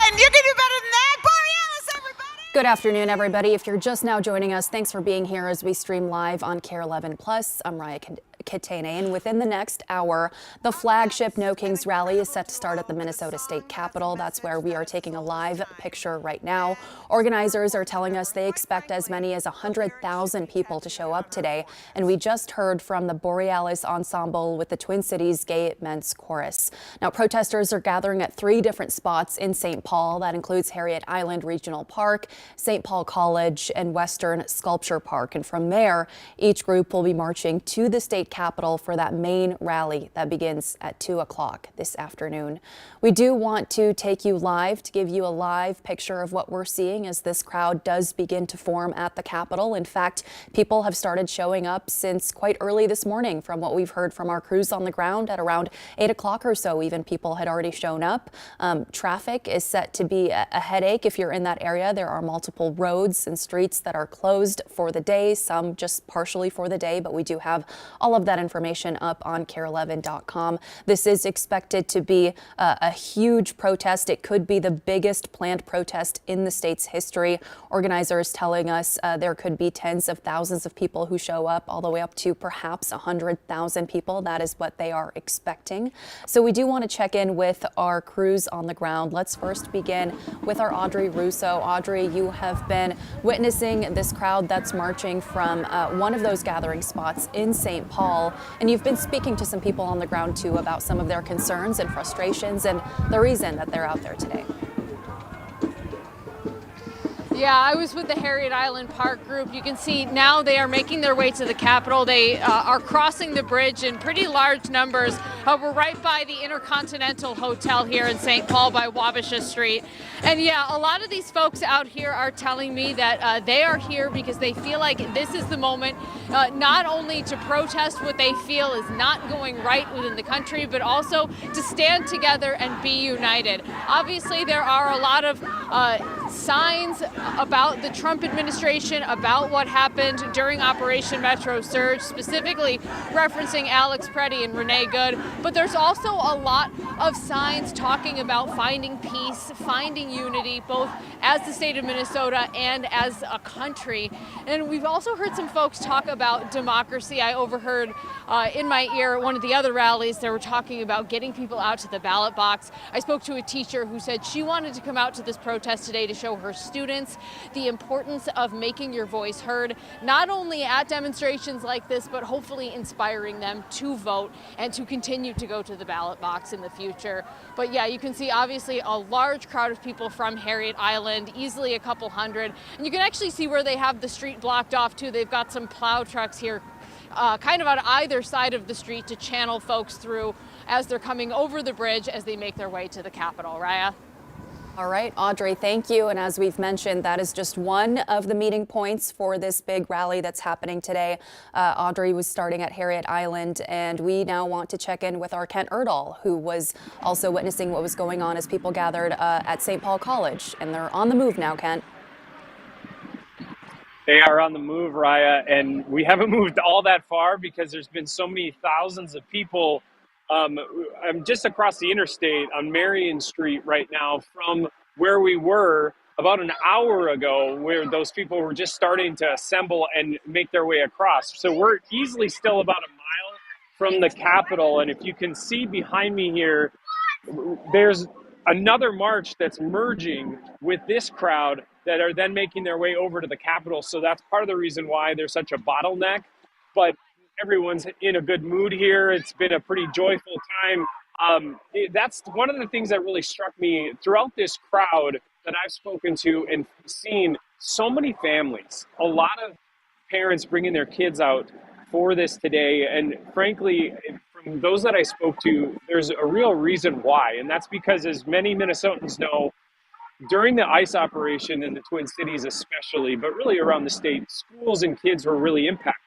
And you can do better than that. Borealis, everybody! Good afternoon, everybody. If you're just now joining us, thanks for being here as we stream live on KARE 11 Plus. I'm Raya Katane, and within the next hour, the flagship No Kings rally is set to start at the Minnesota State Capitol. That's where we are taking a live picture right now. Organizers are telling us they expect as many as 100,000 people to show up today, and we just heard from the Borealis Ensemble with the Twin Cities Gay Men's Chorus. Now, protesters are gathering at 3 different spots in St. Paul. That includes Harriet Island Regional Park, St. Paul College, and Western Sculpture Park. And from there, each group will be marching to the state capitol for that main rally that begins at 2 o'clock this afternoon. We do want to take you live to give you a live picture of what we're seeing as this crowd does begin to form at the Capitol. In fact, people have started showing up since quite early this morning from what we've heard from our crews on the ground. At around 8 o'clock or so, even people had already shown up. Traffic is set to be a headache if you're in that area. There are multiple roads and streets that are closed for the day, some just partially for the day, but we do have all of that information up on KARE11.com. This is expected to be a huge protest. It could be the biggest planned protest in the state's history. Organizers telling us there could be tens of thousands of people who show up, all the way up to perhaps 100,000 people. That is what they are expecting. So we do want to check in with our crews on the ground. Let's first begin with our Audrey Russo. Audrey, you have been witnessing this crowd that's marching from one of those gathering spots in St. Paul, and you've been speaking to some people on the ground too about some of their concerns and frustrations and the reason that they're out there today. Yeah, I was with the Harriet Island Park group. You can see now they are making their way to the Capitol. They are crossing the bridge in pretty large numbers. We're right by the Intercontinental Hotel here in St. Paul by Wabasha Street. And yeah, a lot of these folks out here are telling me that they are here because they feel like this is the moment not only to protest what they feel is not going right within the country, but also to stand together and be united. Obviously, there are a lot of signs about the Trump administration, about what happened during Operation Metro Surge, specifically referencing Alex Preddy and Renee Good. But there's also a lot of signs talking about finding peace, finding unity, both as the state of Minnesota and as a country. And we've also heard some folks talk about democracy. I overheard in my ear one of the other rallies, they were talking about getting people out to the ballot box. I spoke to a teacher who said she wanted to come out to this protest today to show her students the importance of making your voice heard, not only at demonstrations like this, but hopefully inspiring them to vote and to continue to go to the ballot box in the future. But yeah, you can see obviously a large crowd of people from Harriet Island, easily a couple hundred. And you can actually see where they have the street blocked off too. They've got some plow trucks here kind of on either side of the street to channel folks through as they're coming over the bridge as they make their way to the Capitol. Raya? All right, Audrey, thank you. And as we've mentioned, that is just one of the meeting points for this big rally that's happening today. Audrey was starting at Harriet Island, and we now want to check in with our Kent Erdahl, who was also witnessing what was going on as people gathered at St. Paul College. And they're on the move now, Kent. They are on the move, Raya, and we haven't moved all that far because there's been so many thousands of people. I'm just across the interstate on Marion Street right now from where we were about an hour ago, where those people were just starting to assemble and make their way across. So we're easily still about a mile from the Capitol, and if you can see behind me here, there's another march that's merging with this crowd that are then making their way over to the Capitol. So that's part of the reason why there's such a bottleneck. But everyone's in a good mood here. It's been a pretty joyful time. That's one of the things that really struck me throughout this crowd that I've spoken to and seen so many families, a lot of parents bringing their kids out for this today. And frankly, from those that I spoke to, there's a real reason why. And that's because, as many Minnesotans know, during the ICE operation in the Twin Cities especially, but really around the state, schools and kids were really impacted.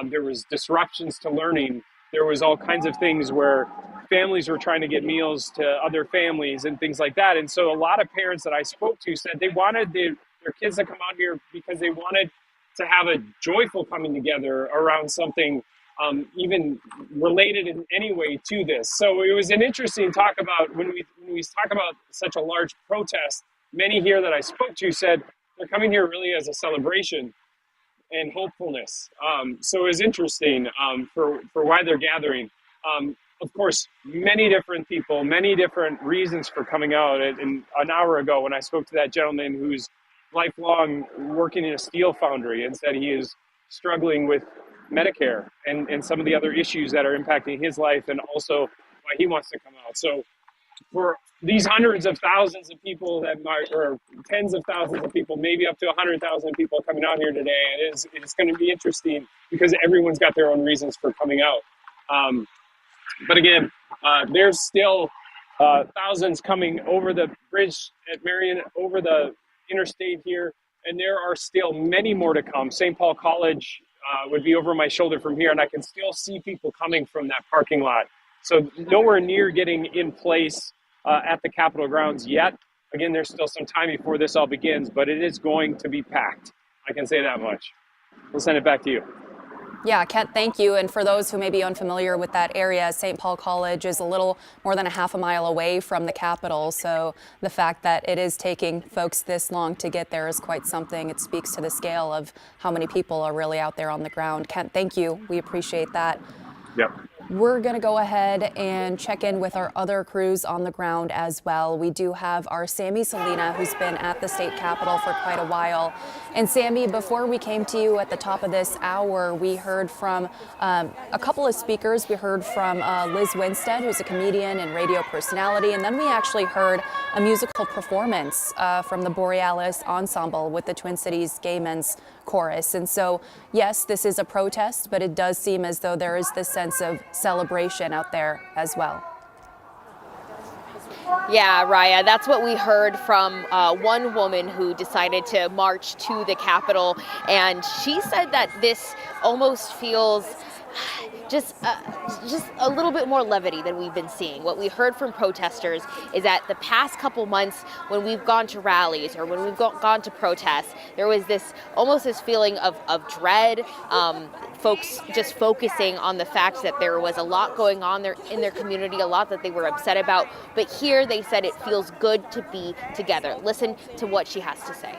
There was disruptions to learning. There was all kinds of things where families were trying to get meals to other families and things like that. And so a lot of parents that I spoke to said they wanted their kids to come out here because they wanted to have a joyful coming together around something even related in any way to this. So it was an interesting talk about when we talk about such a large protest. Many here that I spoke to said they're coming here really as a celebration and hopefulness. So it's interesting for why they're gathering. Of course, many different people, many different reasons for coming out. And an hour ago, when I spoke to that gentleman who's lifelong working in a steel foundry and said he is struggling with Medicare and some of the other issues that are impacting his life, and also why he wants to come out. So for these hundreds of thousands of people that might, or tens of thousands of people, maybe up to 100,000 people coming out here today, it's going to be interesting because everyone's got their own reasons for coming out. But again, there's still thousands coming over the bridge at Marion, over the interstate here, and there are still many more to come. St. Paul College would be over my shoulder from here, and I can still see people coming from that parking lot. So nowhere near getting in place at the Capitol grounds yet. Again, there's still some time before this all begins, but it is going to be packed. I can say that much. We'll send it back to you. Yeah, Kent, thank you. And for those who may be unfamiliar with that area, St. Paul College is a little more than a half a mile away from the Capitol. So the fact that it is taking folks this long to get there is quite something. It speaks to the scale of how many people are really out there on the ground. Kent, thank you. We appreciate that. Yep. We're going to go ahead and check in with our other crews on the ground as well. We do have our Sammy Salina, who's been at the state capitol for quite a while. And Sammy, before we came to you at the top of this hour, we heard from a couple of speakers. We heard from Liz Winstead, who's a comedian and radio personality. And then we actually heard a musical performance from the Borealis Ensemble with the Twin Cities Gay Men's Chorus. And so, yes, this is a protest, but it does seem as though there is this sense of celebration out there as well. Yeah, Raya, that's what we heard from one woman who decided to march to the Capitol. And she said that this almost feels just a little bit more levity than we've been seeing. What we heard from protesters is that the past couple months when we've gone to rallies or when we've gone to protests, there was almost this feeling of dread, folks just focusing on the fact that there was a lot going on there in their community, a lot that they were upset about. But here they said it feels good to be together. Listen to what she has to say.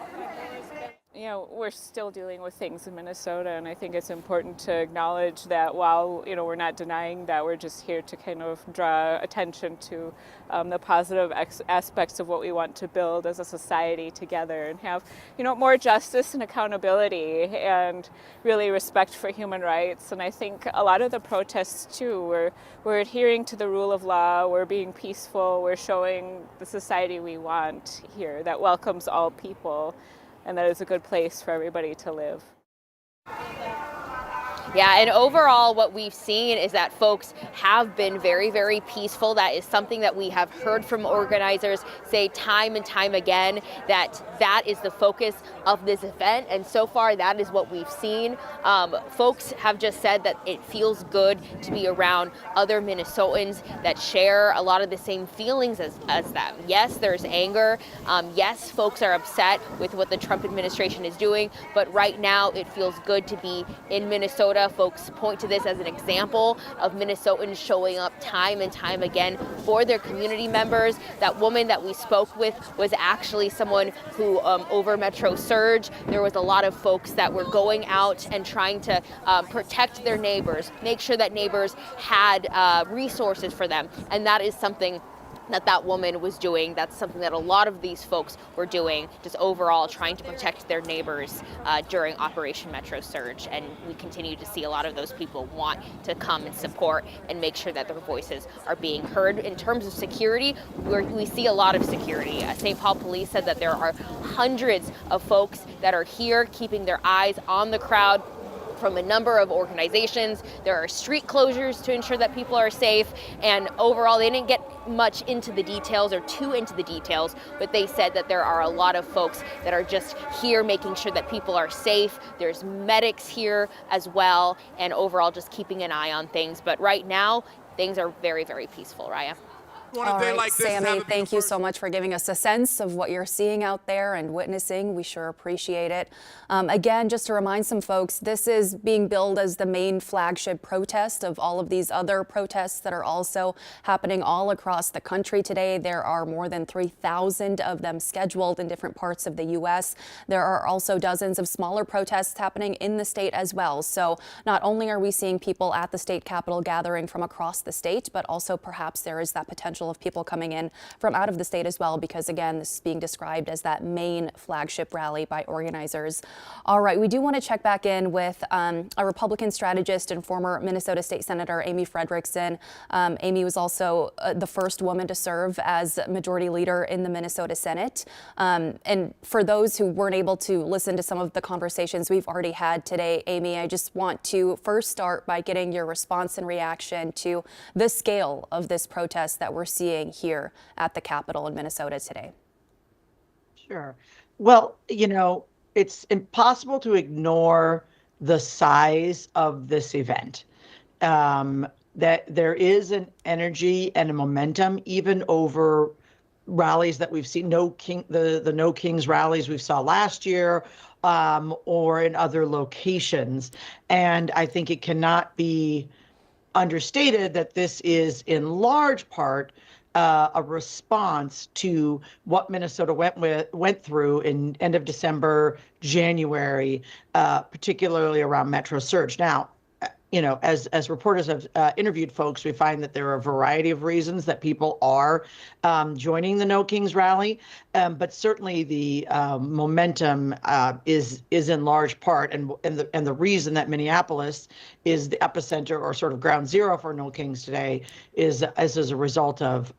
You know, we're still dealing with things in Minnesota, and I think it's important to acknowledge that while, you know, we're not denying that, we're just here to kind of draw attention to the positive aspects of what we want to build as a society together and have, you know, more justice and accountability and really respect for human rights. And I think a lot of the protests, too, we're adhering to the rule of law, we're being peaceful, we're showing the society we want here that welcomes all people, and that is a good place for everybody to live. Yeah, and overall what we've seen is that folks have been very, very peaceful. That is something that we have heard from organizers say time and time again, that is the focus of this event. And so far, that is what we've seen. Folks have just said that it feels good to be around other Minnesotans that share a lot of the same feelings as them. Yes, there's anger. Yes, folks are upset with what the Trump administration is doing. But right now, it feels good to be in Minnesota. Folks point to this as an example of Minnesotans showing up time and time again for their community members. That woman that we spoke with was actually someone who, over Metro Surge, there was a lot of folks that were going out and trying to protect their neighbors, make sure that neighbors had resources for them. And that is something that woman was doing. That's something that a lot of these folks were doing, just overall trying to protect their neighbors during Operation Metro Surge. And we continue to see a lot of those people want to come and support and make sure that their voices are being heard. In terms of security, we see a lot of security. St. Paul Police said that there are hundreds of folks that are here keeping their eyes on the crowd from a number of organizations. There are street closures to ensure that people are safe, and overall they didn't get much into the details or too into the details, but they said that there are a lot of folks that are just here making sure that people are safe. There's medics here as well, and overall just keeping an eye on things. But right now, things are very, very peaceful, Raya. All right, Sammy, thank you so much for giving us a sense of what you're seeing out there and witnessing. We sure appreciate it. Again, just to remind some folks, this is being billed as the main flagship protest of all of these other protests that are also happening all across the country today. There are more than 3,000 of them scheduled in different parts of the U.S. There are also dozens of smaller protests happening in the state as well. So not only are we seeing people at the state capitol gathering from across the state, but also perhaps there is that potential of people coming in from out of the state as well, because again, this is being described as that main flagship rally by organizers. All right, we do want to check back in with a Republican strategist and former Minnesota State Senator Amy Frederickson. Amy was also the first woman to serve as majority leader in the Minnesota Senate. And for those who weren't able to listen to some of the conversations we've already had today, Amy, I just want to first start by getting your response and reaction to the scale of this protest that we're seeing here at the Capitol in Minnesota today. Sure. Well, it's impossible to ignore the size of this event. That there is an energy and a momentum even over rallies that we've seen, the No Kings rallies we saw last year, or in other locations. And I think it cannot be understated that this is in large part a response to what Minnesota went through in end of December, January, particularly around Metro Surge. Now, as reporters have interviewed folks, we find that there are a variety of reasons that people are joining the No Kings rally, but certainly the momentum is in large part, and the reason that Minneapolis is the epicenter or sort of ground zero for No Kings today is as a result of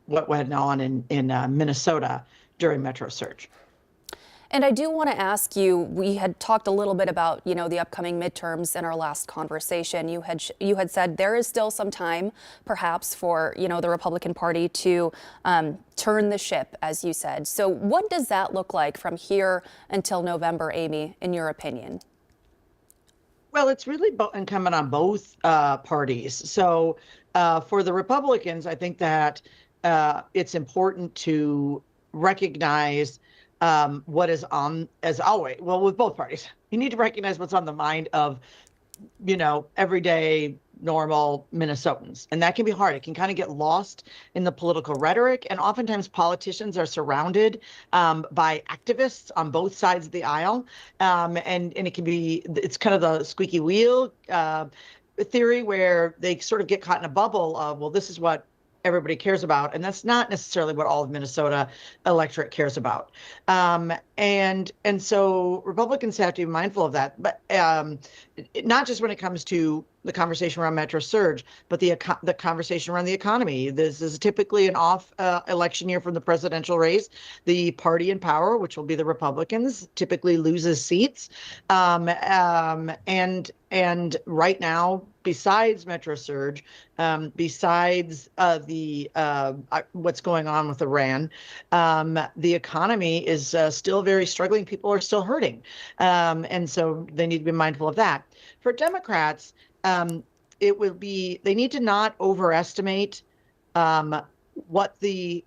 what went on in Minnesota during Metro Surge. And I do want to ask you, we had talked a little bit about, the upcoming midterms in our last conversation. You had said there is still some time, perhaps, for, the Republican Party to turn the ship, as you said. So what does that look like from here until November, Amy, in your opinion? Well, it's really incumbent on both parties. So for the Republicans, I think that it's important to recognize what is on, as always, well, with both parties, you need to recognize what's on the mind of, everyday, normal Minnesotans. And that can be hard. It can kind of get lost in the political rhetoric. And oftentimes politicians are surrounded by activists on both sides of the aisle. And it can be, it's kind of the squeaky wheel theory where they sort of get caught in a bubble of, well, this is what everybody cares about, and that's not necessarily what all of Minnesota electorate cares about. And so Republicans have to be mindful of that, but not just when it comes to the conversation around Metro Surge, but the conversation around the economy. This is typically an off election year from the presidential race. The party in power, which will be the Republicans, typically loses seats. And right now, besides Metro Surge, besides what's going on with Iran, the economy is still very struggling. People are still hurting. And so they need to be mindful of that. For Democrats, they need to not overestimate what the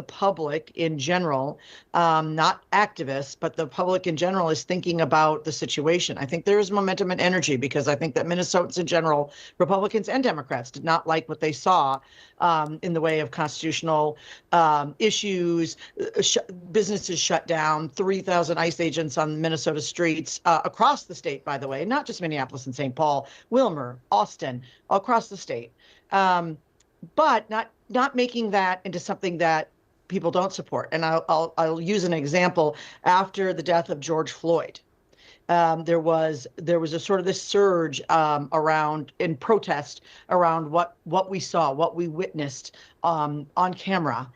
public in general, not activists, but the public in general is thinking about the situation. I think there is momentum and energy because I think that Minnesotans in general, Republicans and Democrats, did not like what they saw in the way of constitutional issues, businesses shut down, 3,000 ICE agents on Minnesota streets across the state, by the way, not just Minneapolis and St. Paul, Wilmer, Austin, across the state. But not making that into something that people don't support. And I'll use an example. After the death of George Floyd, there was a sort of this surge around in protest around what we saw, what we witnessed on camera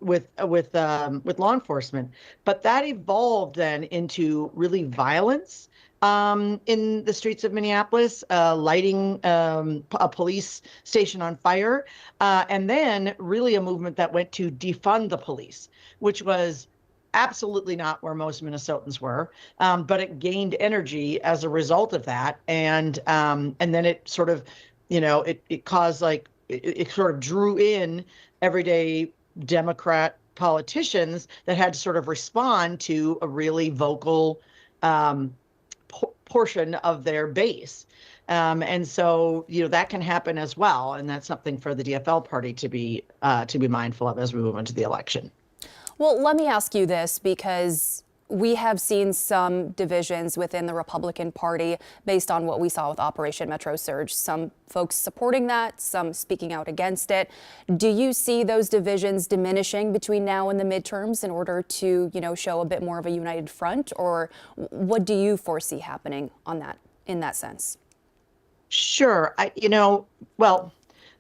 with law enforcement. But that evolved then into really violence. In the streets of Minneapolis, lighting a police station on fire, and then really a movement that went to defund the police, which was absolutely not where most Minnesotans were, but it gained energy as a result of that, and then it sort of, it caused like it sort of drew in everyday Democrat politicians that had to sort of respond to a really vocal portion of their base. And so, that can happen as well. And that's something for the DFL party to be mindful of as we move into the election. Well, let me ask you this, because we have seen some divisions within the Republican Party based on what we saw with Operation Metro Surge. Some folks supporting that, some speaking out against it. Do you see those divisions diminishing between now and the midterms in order to, show a bit more of a united front? Or what do you foresee happening on that, in that sense? Sure. Well,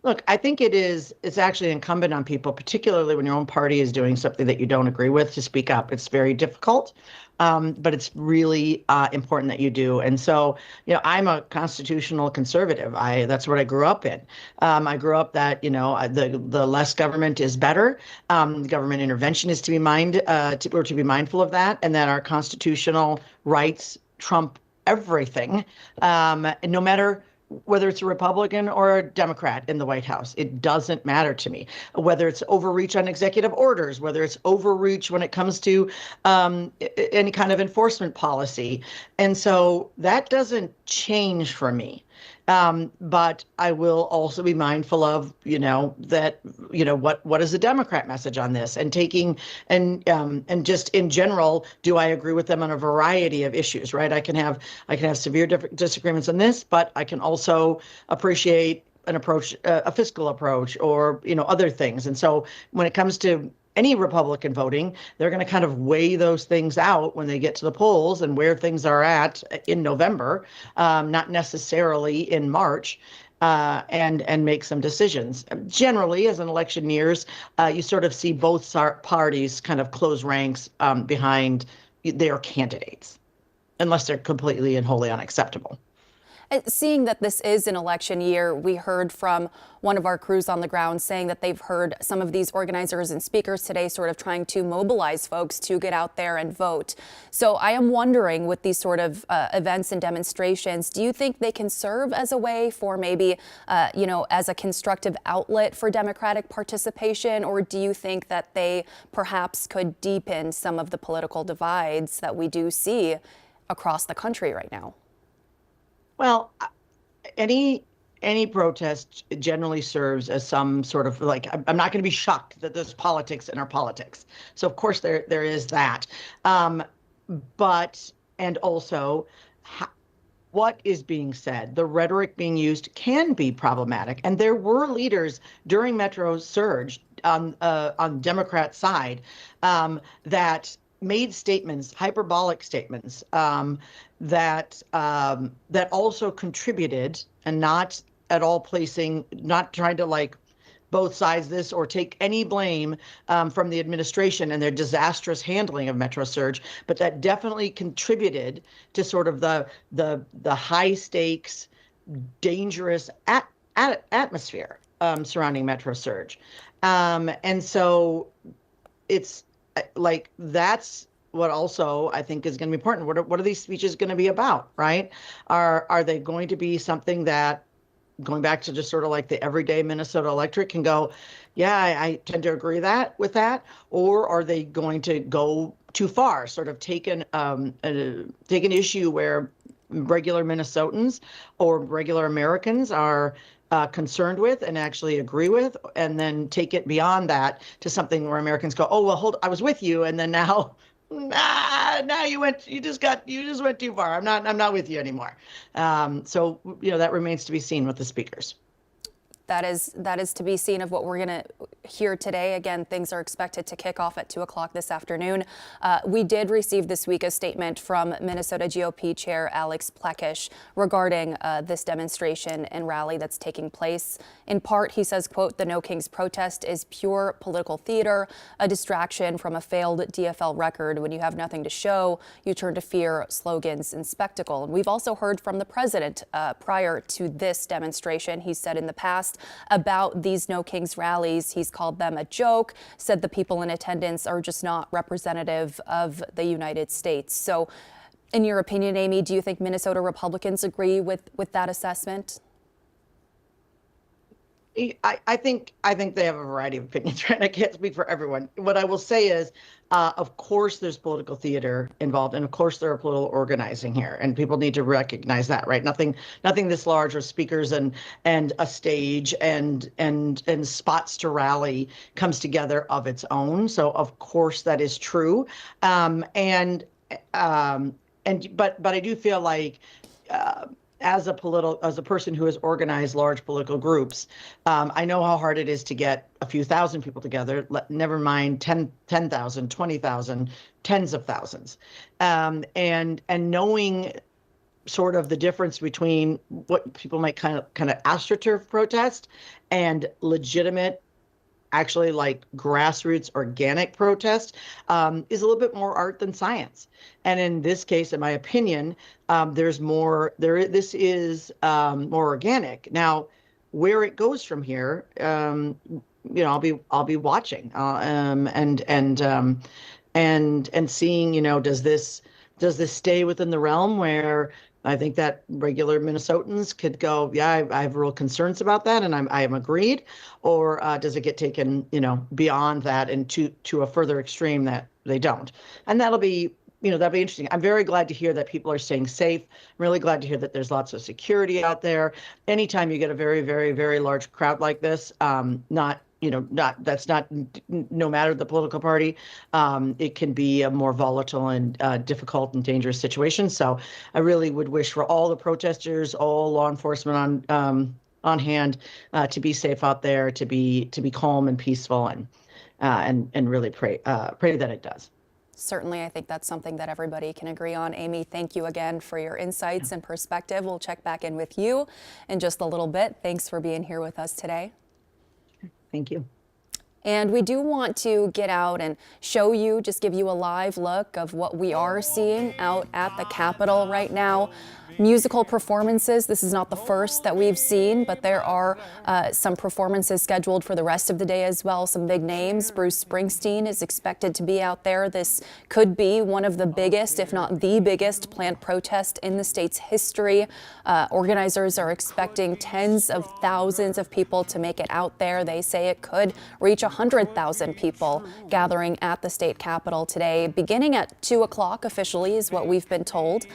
look, I think it's actually incumbent on people, particularly when your own party is doing something that you don't agree with, to speak up. It's very difficult, but it's really important that you do. And so, I'm a constitutional conservative. That's what I grew up in. I grew up that, the less government is better. Government intervention is to be to be mindful of that, and that our constitutional rights trump everything, and no matter whether it's a Republican or a Democrat in the White House. It doesn't matter to me. Whether it's overreach on executive orders, whether it's overreach when it comes to any kind of enforcement policy. And so that doesn't change for me. But I will also be mindful of, what is the Democrat message on this, and taking and just in general, do I agree with them on a variety of issues, right? I can have severe disagreements on this, but I can also appreciate an approach, a fiscal approach, or, other things. And so when it comes to any Republican voting, they're going to kind of weigh those things out when they get to the polls and where things are at in November, not necessarily in March, and make some decisions. Generally, as an election nears, you sort of see both parties kind of close ranks behind their candidates, unless they're completely and wholly unacceptable. Seeing that this is an election year, we heard from one of our crews on the ground saying that they've heard some of these organizers and speakers today sort of trying to mobilize folks to get out there and vote. So I am wondering, with these sort of events and demonstrations, do you think they can serve as a way for maybe, as a constructive outlet for Democratic participation? Or do you think that they perhaps could deepen some of the political divides that we do see across the country right now? Well, any protest generally serves as some sort of, like, I'm not going to be shocked that there's politics in our politics. So of course there is that. But, and also what is being said, the rhetoric being used can be problematic. And there were leaders during Metro Surge on Democrat side that made statements, hyperbolic statements, that also contributed, and not at all not trying to both sides this or take any blame from the administration and their disastrous handling of Metro Surge, but that definitely contributed to sort of the high stakes, dangerous atmosphere surrounding Metro Surge, and so it's that's what also I think is going to be important. What are these speeches going to be about, right? Are they going to be something that, going back to just sort of like the everyday Minnesota electorate can go, yeah, I tend to agree with that, or are they going to go too far, sort of take an issue where regular Minnesotans or regular Americans are concerned with and actually agree with, and then take it beyond that to something where Americans go, oh, well, I was with you, and then now you just went too far. I'm not with you anymore. So that remains to be seen with the speakers. That is to be seen of what we're going to hear today. Again, things are expected to kick off at 2 o'clock this afternoon. We did receive this week a statement from Minnesota GOP Chair Alex Plekish regarding this demonstration and rally that's taking place. In part, he says, quote, "The No Kings protest is pure political theater, a distraction from a failed DFL record. When you have nothing to show, you turn to fear, slogans, and spectacle." And we've also heard from the president prior to this demonstration. He said in the past about these No Kings rallies, he's called them a joke, said the people in attendance are just not representative of the United States. So in your opinion, Amy, do you think Minnesota Republicans agree with that assessment? I think they have a variety of opinions, right? I can't speak for everyone. What I will say is, of course, there's political theater involved, and of course, there are political organizing here, and people need to recognize that, right? Nothing this large with speakers and a stage and spots to rally comes together of its own. So of course that is true, but I do feel like. As a person who has organized large political groups, I know how hard it is to get a few thousand people together, never mind 10,000, 20,000, tens of thousands. And knowing sort of the difference between what people might kind of astroturf protest and legitimate, actually like grassroots organic protest is a little bit more art than science. And in this case, in my opinion, this is more organic. Now, where it goes from here, I'll be watching and seeing, does this stay within the realm where I think that regular Minnesotans could go, yeah, I have real concerns about that, and I am agreed, or does it get taken, beyond that and to a further extreme that they don't? And that'll be interesting. I'm very glad to hear that people are staying safe. I'm really glad to hear that there's lots of security out there. Anytime you get a very, very, very large crowd like this, no matter the political party, it can be a more volatile and difficult and dangerous situation. So I really would wish for all the protesters, all law enforcement on hand, to be safe out there, to be calm and peaceful, and really pray that it does. Certainly, I think that's something that everybody can agree on. Amy, thank you again for your insights and perspective. We'll check back in with you in just a little bit. Thanks for being here with us today. Thank you. And we do want to get out and show you, just give you a live look of what we are seeing out at the Capitol right now. Musical performances. This is not the first that we've seen, but there are some performances scheduled for the rest of the day as well. Some big names. Bruce Springsteen is expected to be out there. This could be one of the biggest, if not the biggest, planned protest in the state's history. Organizers are expecting tens of thousands of people to make it out there. They say it could reach 100,000 people gathering at the state capitol today, beginning at 2 o'clock officially is what we've been told.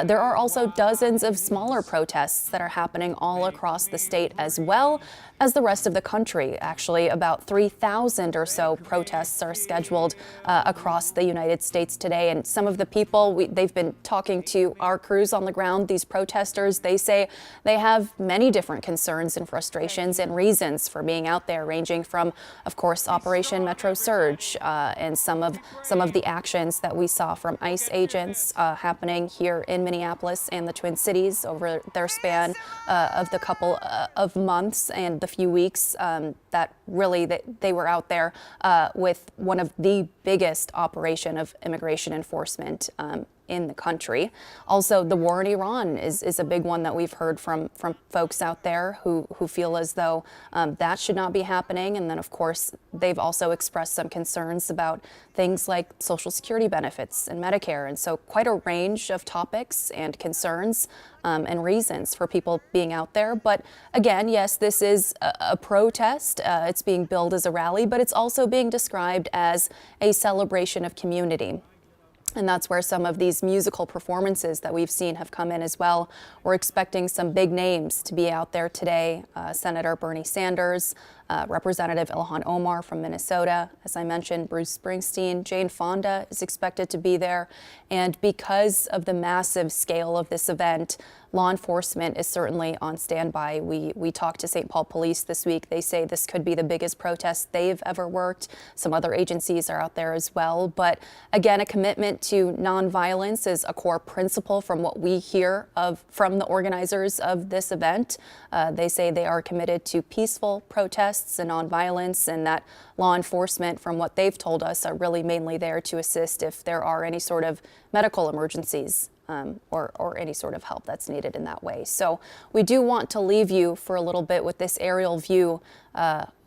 There are also dozens of smaller protests that are happening all across the state as well as the rest of the country. Actually, about 3,000 or so protests are scheduled across the United States today. And some of the people, they've been talking to our crews on the ground, these protesters, they say they have many different concerns and frustrations and reasons for being out there, ranging from, of course, Operation Metro Surge and some of the actions that we saw from ICE agents happening here in Minneapolis and the Twin Cities over their span of the couple of months and the few weeks that really they were out there with one of the biggest operation of immigration enforcement in the country. Also, the war in Iran is a big one that we've heard from folks out there who feel as though that should not be happening. And then, of course, they've also expressed some concerns about things like Social Security benefits and Medicare. And so quite a range of topics and concerns and reasons for people being out there. But again, yes, this is a protest. It's being billed as a rally, but it's also being described as a celebration of community. And that's where some of these musical performances that we've seen have come in as well. We're expecting some big names to be out there today. Senator Bernie Sanders, Representative Ilhan Omar from Minnesota. As I mentioned, Bruce Springsteen, Jane Fonda is expected to be there. And because of the massive scale of this event, law enforcement is certainly on standby. We talked to St. Paul Police this week. They say this could be the biggest protest they've ever worked. Some other agencies are out there as well. But again, a commitment to nonviolence is a core principle from what we hear from the organizers of this event. They say they are committed to peaceful protests and nonviolence, and that law enforcement, from what they've told us, are really mainly there to assist if there are any sort of medical emergencies or any sort of help that's needed in that way. So we do want to leave you for a little bit with this aerial view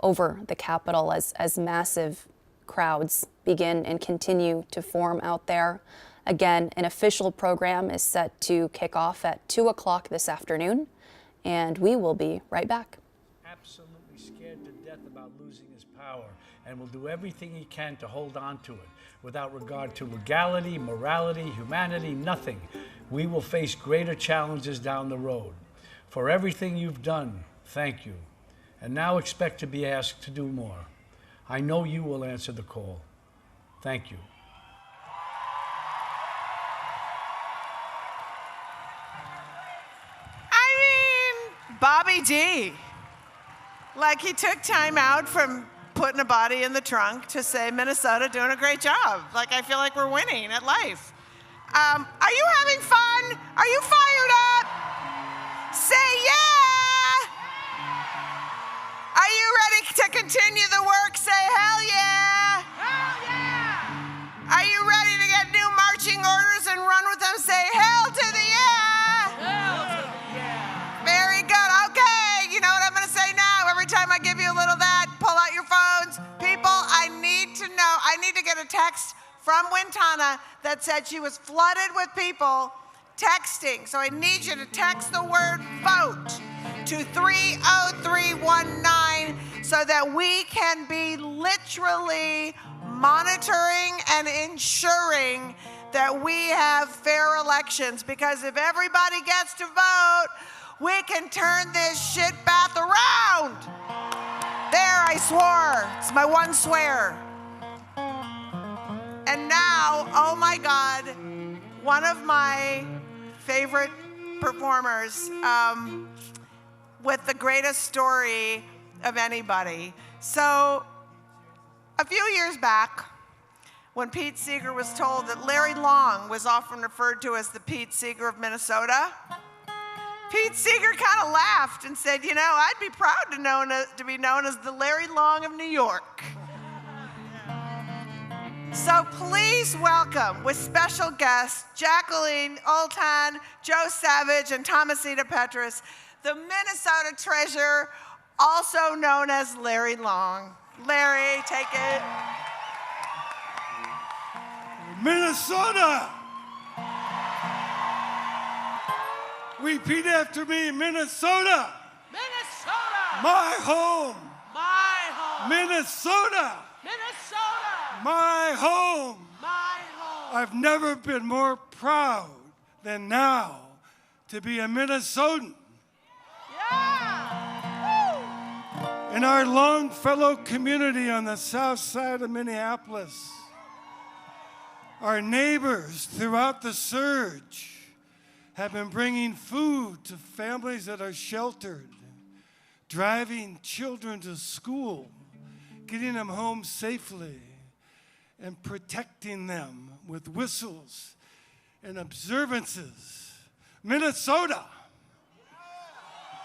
over the Capitol as massive crowds begin and continue to form out there. Again, an official program is set to kick off at 2 o'clock this afternoon, and we will be right back. absolutely scared to death about losing his power and will do everything he can to hold on to it without regard to legality, morality, humanity, nothing. We will face greater challenges down the road. For everything you've done, thank you. And now expect to be asked to do more. I know you will answer the call. Thank you. Bobby D. Like, he took time out from putting a body in the trunk to say, Minnesota doing a great job. Like, I feel like we're winning at life. Are you having fun? Are you fired up? Say yeah! Are you ready to continue the work? Say hell yeah! Hell yeah! Are you ready to get new marching orders and run with them? Say hell to the yeah! Hell to the yeah! Very good. Okay, you know what I'm going to say now? Every time I give you a little that, pull out your phones. People, I need to know. I need to get a text from Wintana that said she was flooded with people texting. So I need you to text the word vote to 30319 so that we can be literally monitoring and ensuring that we have fair elections. Because if everybody gets to vote, we can turn this shit bath around. There, I swore. It's my one swear. And now, oh my God, one of my favorite performers with the greatest story of anybody. So, a few years back, when Pete Seeger was told that Larry Long was often referred to as the Pete Seeger of Minnesota, Pete Seeger kind of laughed and said, you know, I'd be proud to be known as the Larry Long of New York. So please welcome, with special guests, Jacqueline Oltan, Joe Savage, and Thomasita Petrus, the Minnesota treasure, also known as Larry Long. Larry, take it. Minnesota! Repeat after me, Minnesota! Minnesota! My home! My home! Minnesota! Minnesota! My home! My home! I've never been more proud than now to be a Minnesotan. Yeah! In our Longfellow community on the south side of Minneapolis, our neighbors throughout the surge have been bringing food to families that are sheltered, driving children to school, getting them home safely, and protecting them with whistles and observances. Minnesota.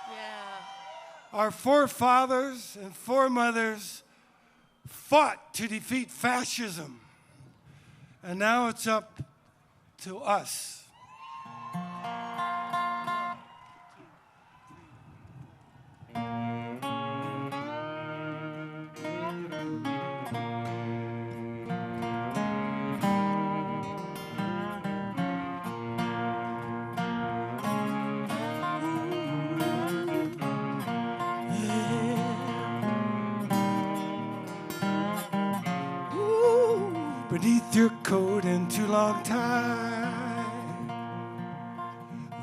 Yeah. Our forefathers and foremothers fought to defeat fascism, and now it's up to us. Beneath your coat and too long tie,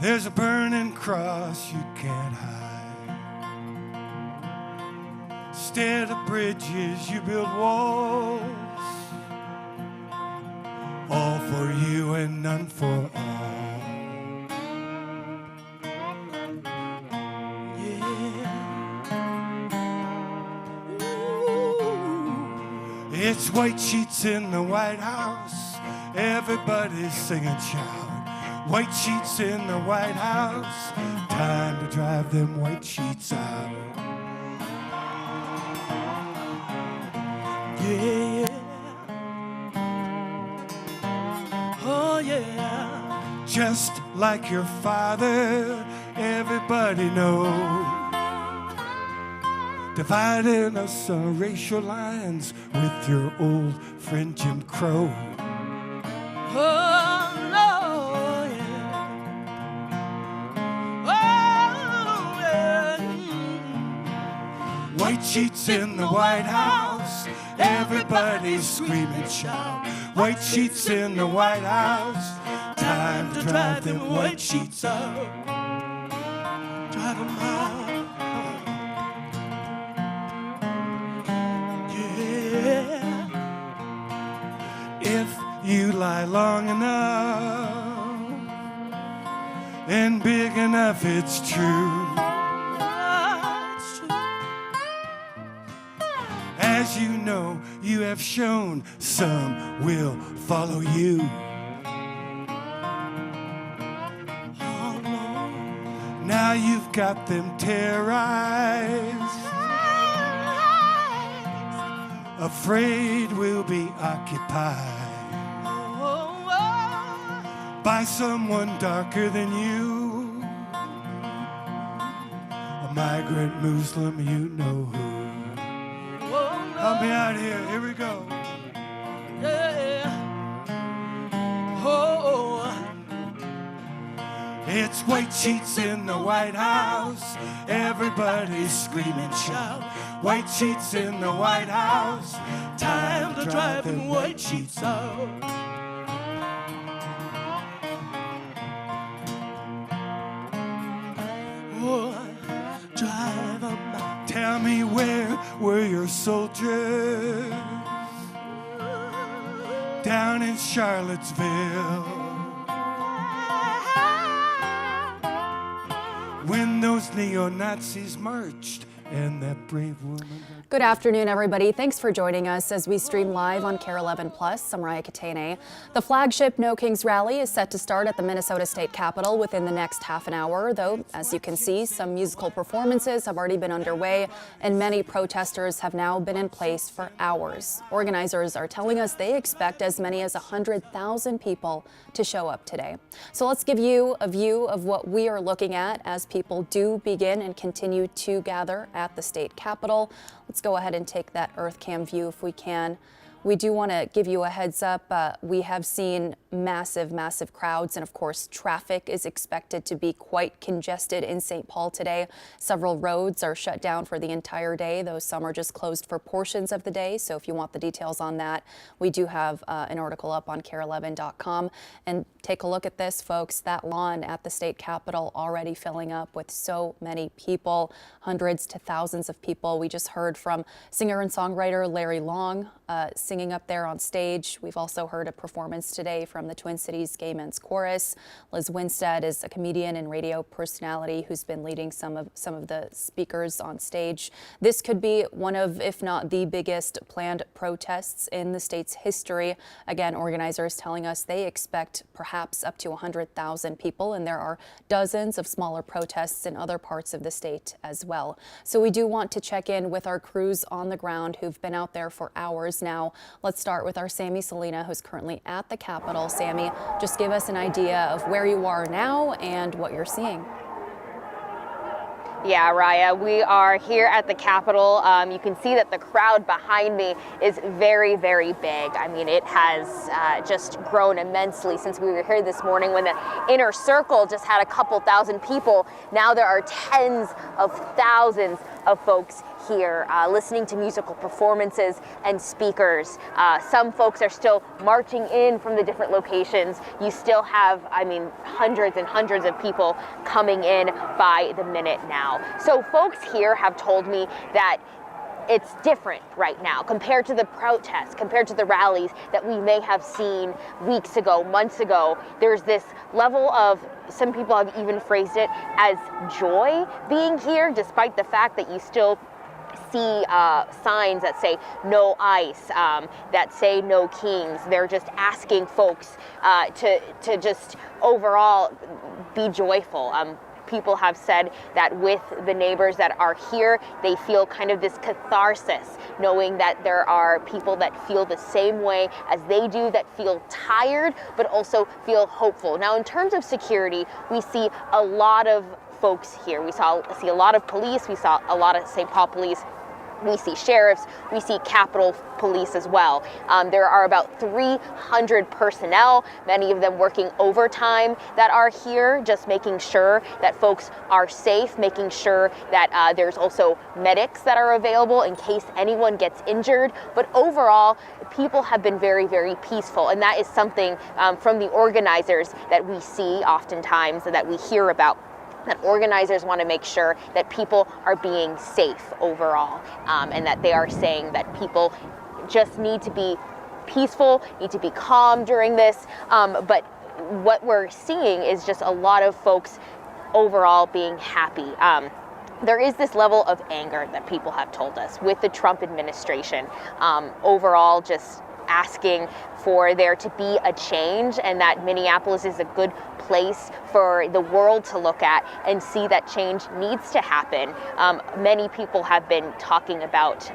there's a burning cross you can't hide. Instead of bridges, you build walls, all for you and none for all. It's white sheets in the White House, everybody's singing shout. White sheets in the White House, time to drive them white sheets out. Yeah, oh yeah. Just like your father, everybody knows. Dividing us on racial lines with your old friend Jim Crow. Oh, Lord, yeah. Oh, yeah. White sheets in the White House, everybody scream and shout. White sheets in the White House, time to drive them white sheets out. Drive them out. Yeah. If you lie long enough and big enough, it's true. As you know, you have shown, some will follow you. Now you've got them terrorized, afraid we'll be occupied by someone darker than you, a migrant Muslim, you know who. Help me out here. Here we go. Yeah. Oh. It's white sheets in the White House. Everybody scream and shout. White sheets in the White House. Time to drive them white sheets out. Oh, drive them out. Tell me, where were your soldiers down in Charlottesville when those neo-Nazis marched and that brave woman? Good afternoon, everybody. Thanks for joining us as we stream live on KARE 11 Plus. I'm Raya Katene. The Flagship No Kings Rally is set to start at the Minnesota State Capitol within the next half an hour, though, as you can see, some musical performances have already been underway, and many protesters have now been in place for hours. Organizers are telling us they expect as many as 100,000 people to show up today. So let's give you a view of what we are looking at as people do begin and continue to gather at the state capitol. Let's go ahead and take that Earth Cam view if we can. We do want to give you a heads up. We have seen massive crowds, and of course traffic is expected to be quite congested in St. Paul today. Several roads are shut down for the entire day, though some are just closed for portions of the day. So if you want the details on that, we do have an article up on KARE11.com. And take a look at this, folks. That lawn at the state capitol already filling up with so many people, hundreds to thousands of people. We just heard from singer and songwriter Larry Long singing up there on stage. We've also heard a performance today from the Twin Cities Gay Men's Chorus. Liz Winstead is a comedian and radio personality who's been leading some of the speakers on stage. This could be one of, if not the biggest planned protests in the state's history. Again, organizers telling us they expect perhaps up to 100,000 people, and there are dozens of smaller protests in other parts of the state as well. So we do want to check in with our crews on the ground who've been out there for hours now. Let's start with our Sammy Salina, who's currently at the Capitol. Sammy, just give us an idea of where you are now and what you're seeing. Yeah, Raya, we are here at the Capitol. You can see that the crowd behind me is very big. I mean, it has just grown immensely since we were here this morning when the inner circle just had a couple thousand people. Now there are tens of thousands of folks here listening to musical performances and speakers. Some folks are still marching in from the different locations. You still have, I mean, hundreds and hundreds of people coming in by the minute now. So folks here have told me that it's different right now compared to the protests, compared to the rallies that we may have seen weeks ago, months ago. There's this level of, some people have even phrased it as joy being here, despite the fact that you still see signs that say no ICE, that say no Kings. They're just asking folks to just overall be joyful. People have said that with the neighbors that are here, they feel kind of this catharsis, knowing that there are people that feel the same way as they do, that feel tired, but also feel hopeful. Now, in terms of security, we see a lot of folks here. We see a lot of police. We saw a lot of St. Paul police We see sheriffs, we see Capitol Police as well. There are about 300 personnel, many of them working overtime, that are here, just making sure that folks are safe, making sure that there's also medics that are available in case anyone gets injured. But overall, people have been very, very peaceful, and that is something from the organizers that we see oftentimes, that we hear about, that organizers want to make sure that people are being safe overall, and that they are saying that people just need to be peaceful, need to be calm during this. But what we're seeing is just a lot of folks overall being happy. There is this level of anger that people have told us with the Trump administration. Overall, just asking for there to be a change, and that Minneapolis is a good place for the world to look at and see that change needs to happen. Many people have been talking about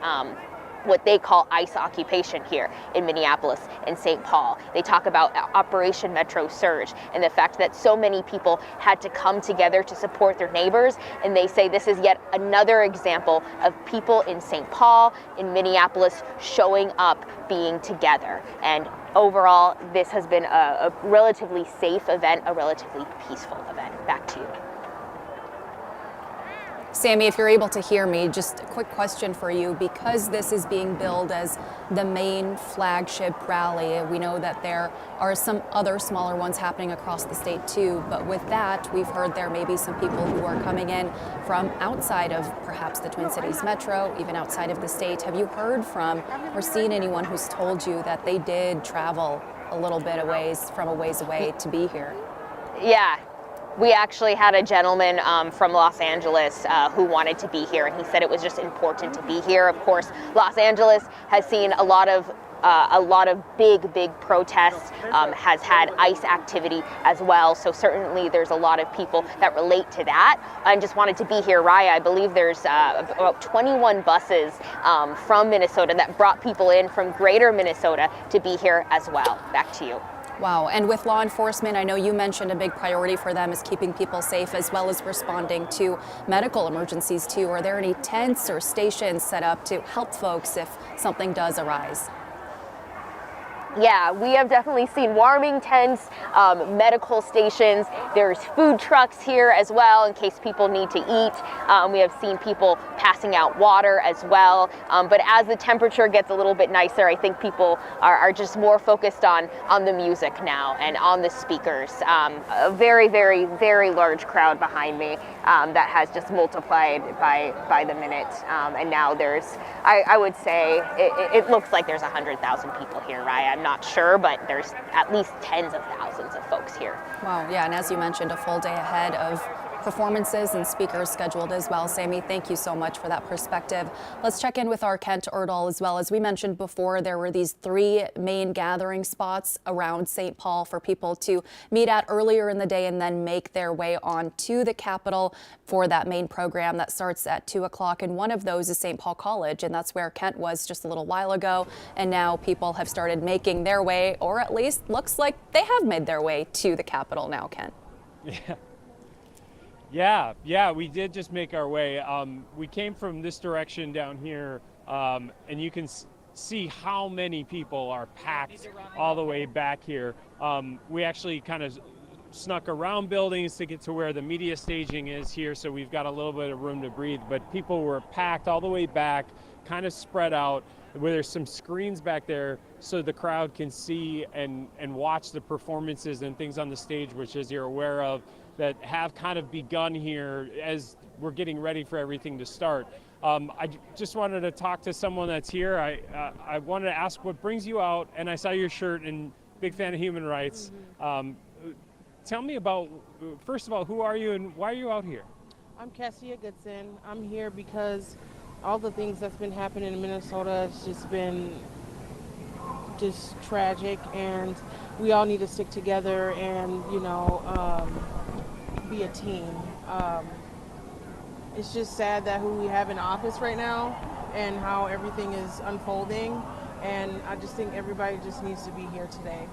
what they call ICE occupation here in Minneapolis and St. Paul. They talk about Operation Metro Surge and the fact that so many people had to come together to support their neighbors, and they say this is yet another example of people in St. Paul, in Minneapolis, showing up, being together. And overall, this has been a relatively safe event, a relatively peaceful event. Back to you. Sammy, if you're able to hear me, just a quick question for you. Because this is being billed as the main flagship rally, we know that there are some other smaller ones happening across the state too, but with that, we've heard there may be some people who are coming in from outside of perhaps the Twin Cities Metro, even outside of the state. Have you heard from or seen anyone who's told you that they did travel a little bit from a ways away to be here? Yeah. We actually had a gentleman from Los Angeles who wanted to be here, and he said it was just important to be here. Of course, Los Angeles has seen a lot of big protests, has had ICE activity as well. So certainly there's a lot of people that relate to that and just wanted to be here. Raya, I believe there's about 21 buses from Minnesota that brought people in from greater Minnesota to be here as well. Back to you. Wow. And with law enforcement, I know you mentioned a big priority for them is keeping people safe as well as responding to medical emergencies too. Are there any tents or stations set up to help folks if something does arise? Yeah, we have definitely seen warming tents, medical stations. There's food trucks here as well in case people need to eat. We have seen people passing out water as well. But as the temperature gets a little bit nicer, I think people are just more focused on the music now and on the speakers. A very, very, very large crowd behind me that has just multiplied by the minute. And now there's, I would say, it looks like there's 100,000 people here, Raya. I'm not sure, but there's at least tens of thousands of folks here. Wow, yeah, and as you mentioned, a full day ahead of performances and speakers scheduled as well. Sammy, thank you so much for that perspective. Let's check in with our Kent Erdl as well. As we mentioned before, there were these 3 main gathering spots around St. Paul for people to meet at earlier in the day and then make their way on to the Capitol for that main program that starts at 2 o'clock. And one of those is St. Paul College, and that's where Kent was just a little while ago. And now people have started making their way, or at least looks like they have made their way to the Capitol now, Kent. Yeah, we did just make our way. We came from this direction down here, and you can see how many people are packed all the way back here. We actually kind of snuck around buildings to get to where the media staging is here, so we've got a little bit of room to breathe, but people were packed all the way back, kind of spread out, where there's some screens back there so the crowd can see and watch the performances and things on the stage, which, as you're aware of, that have kind of begun here as we're getting ready for everything to start. I just wanted to talk to someone that's here. I wanted to ask what brings you out, and I saw your shirt and big fan of human rights. Tell me about, first of all, who are you and why are you out here? I'm Cassia Goodson. I'm here because all the things that's been happening in Minnesota has just been just tragic, and we all need to stick together and, be a team. It's just sad that who we have in office right now and how everything is unfolding, and I just think everybody just needs to be here today.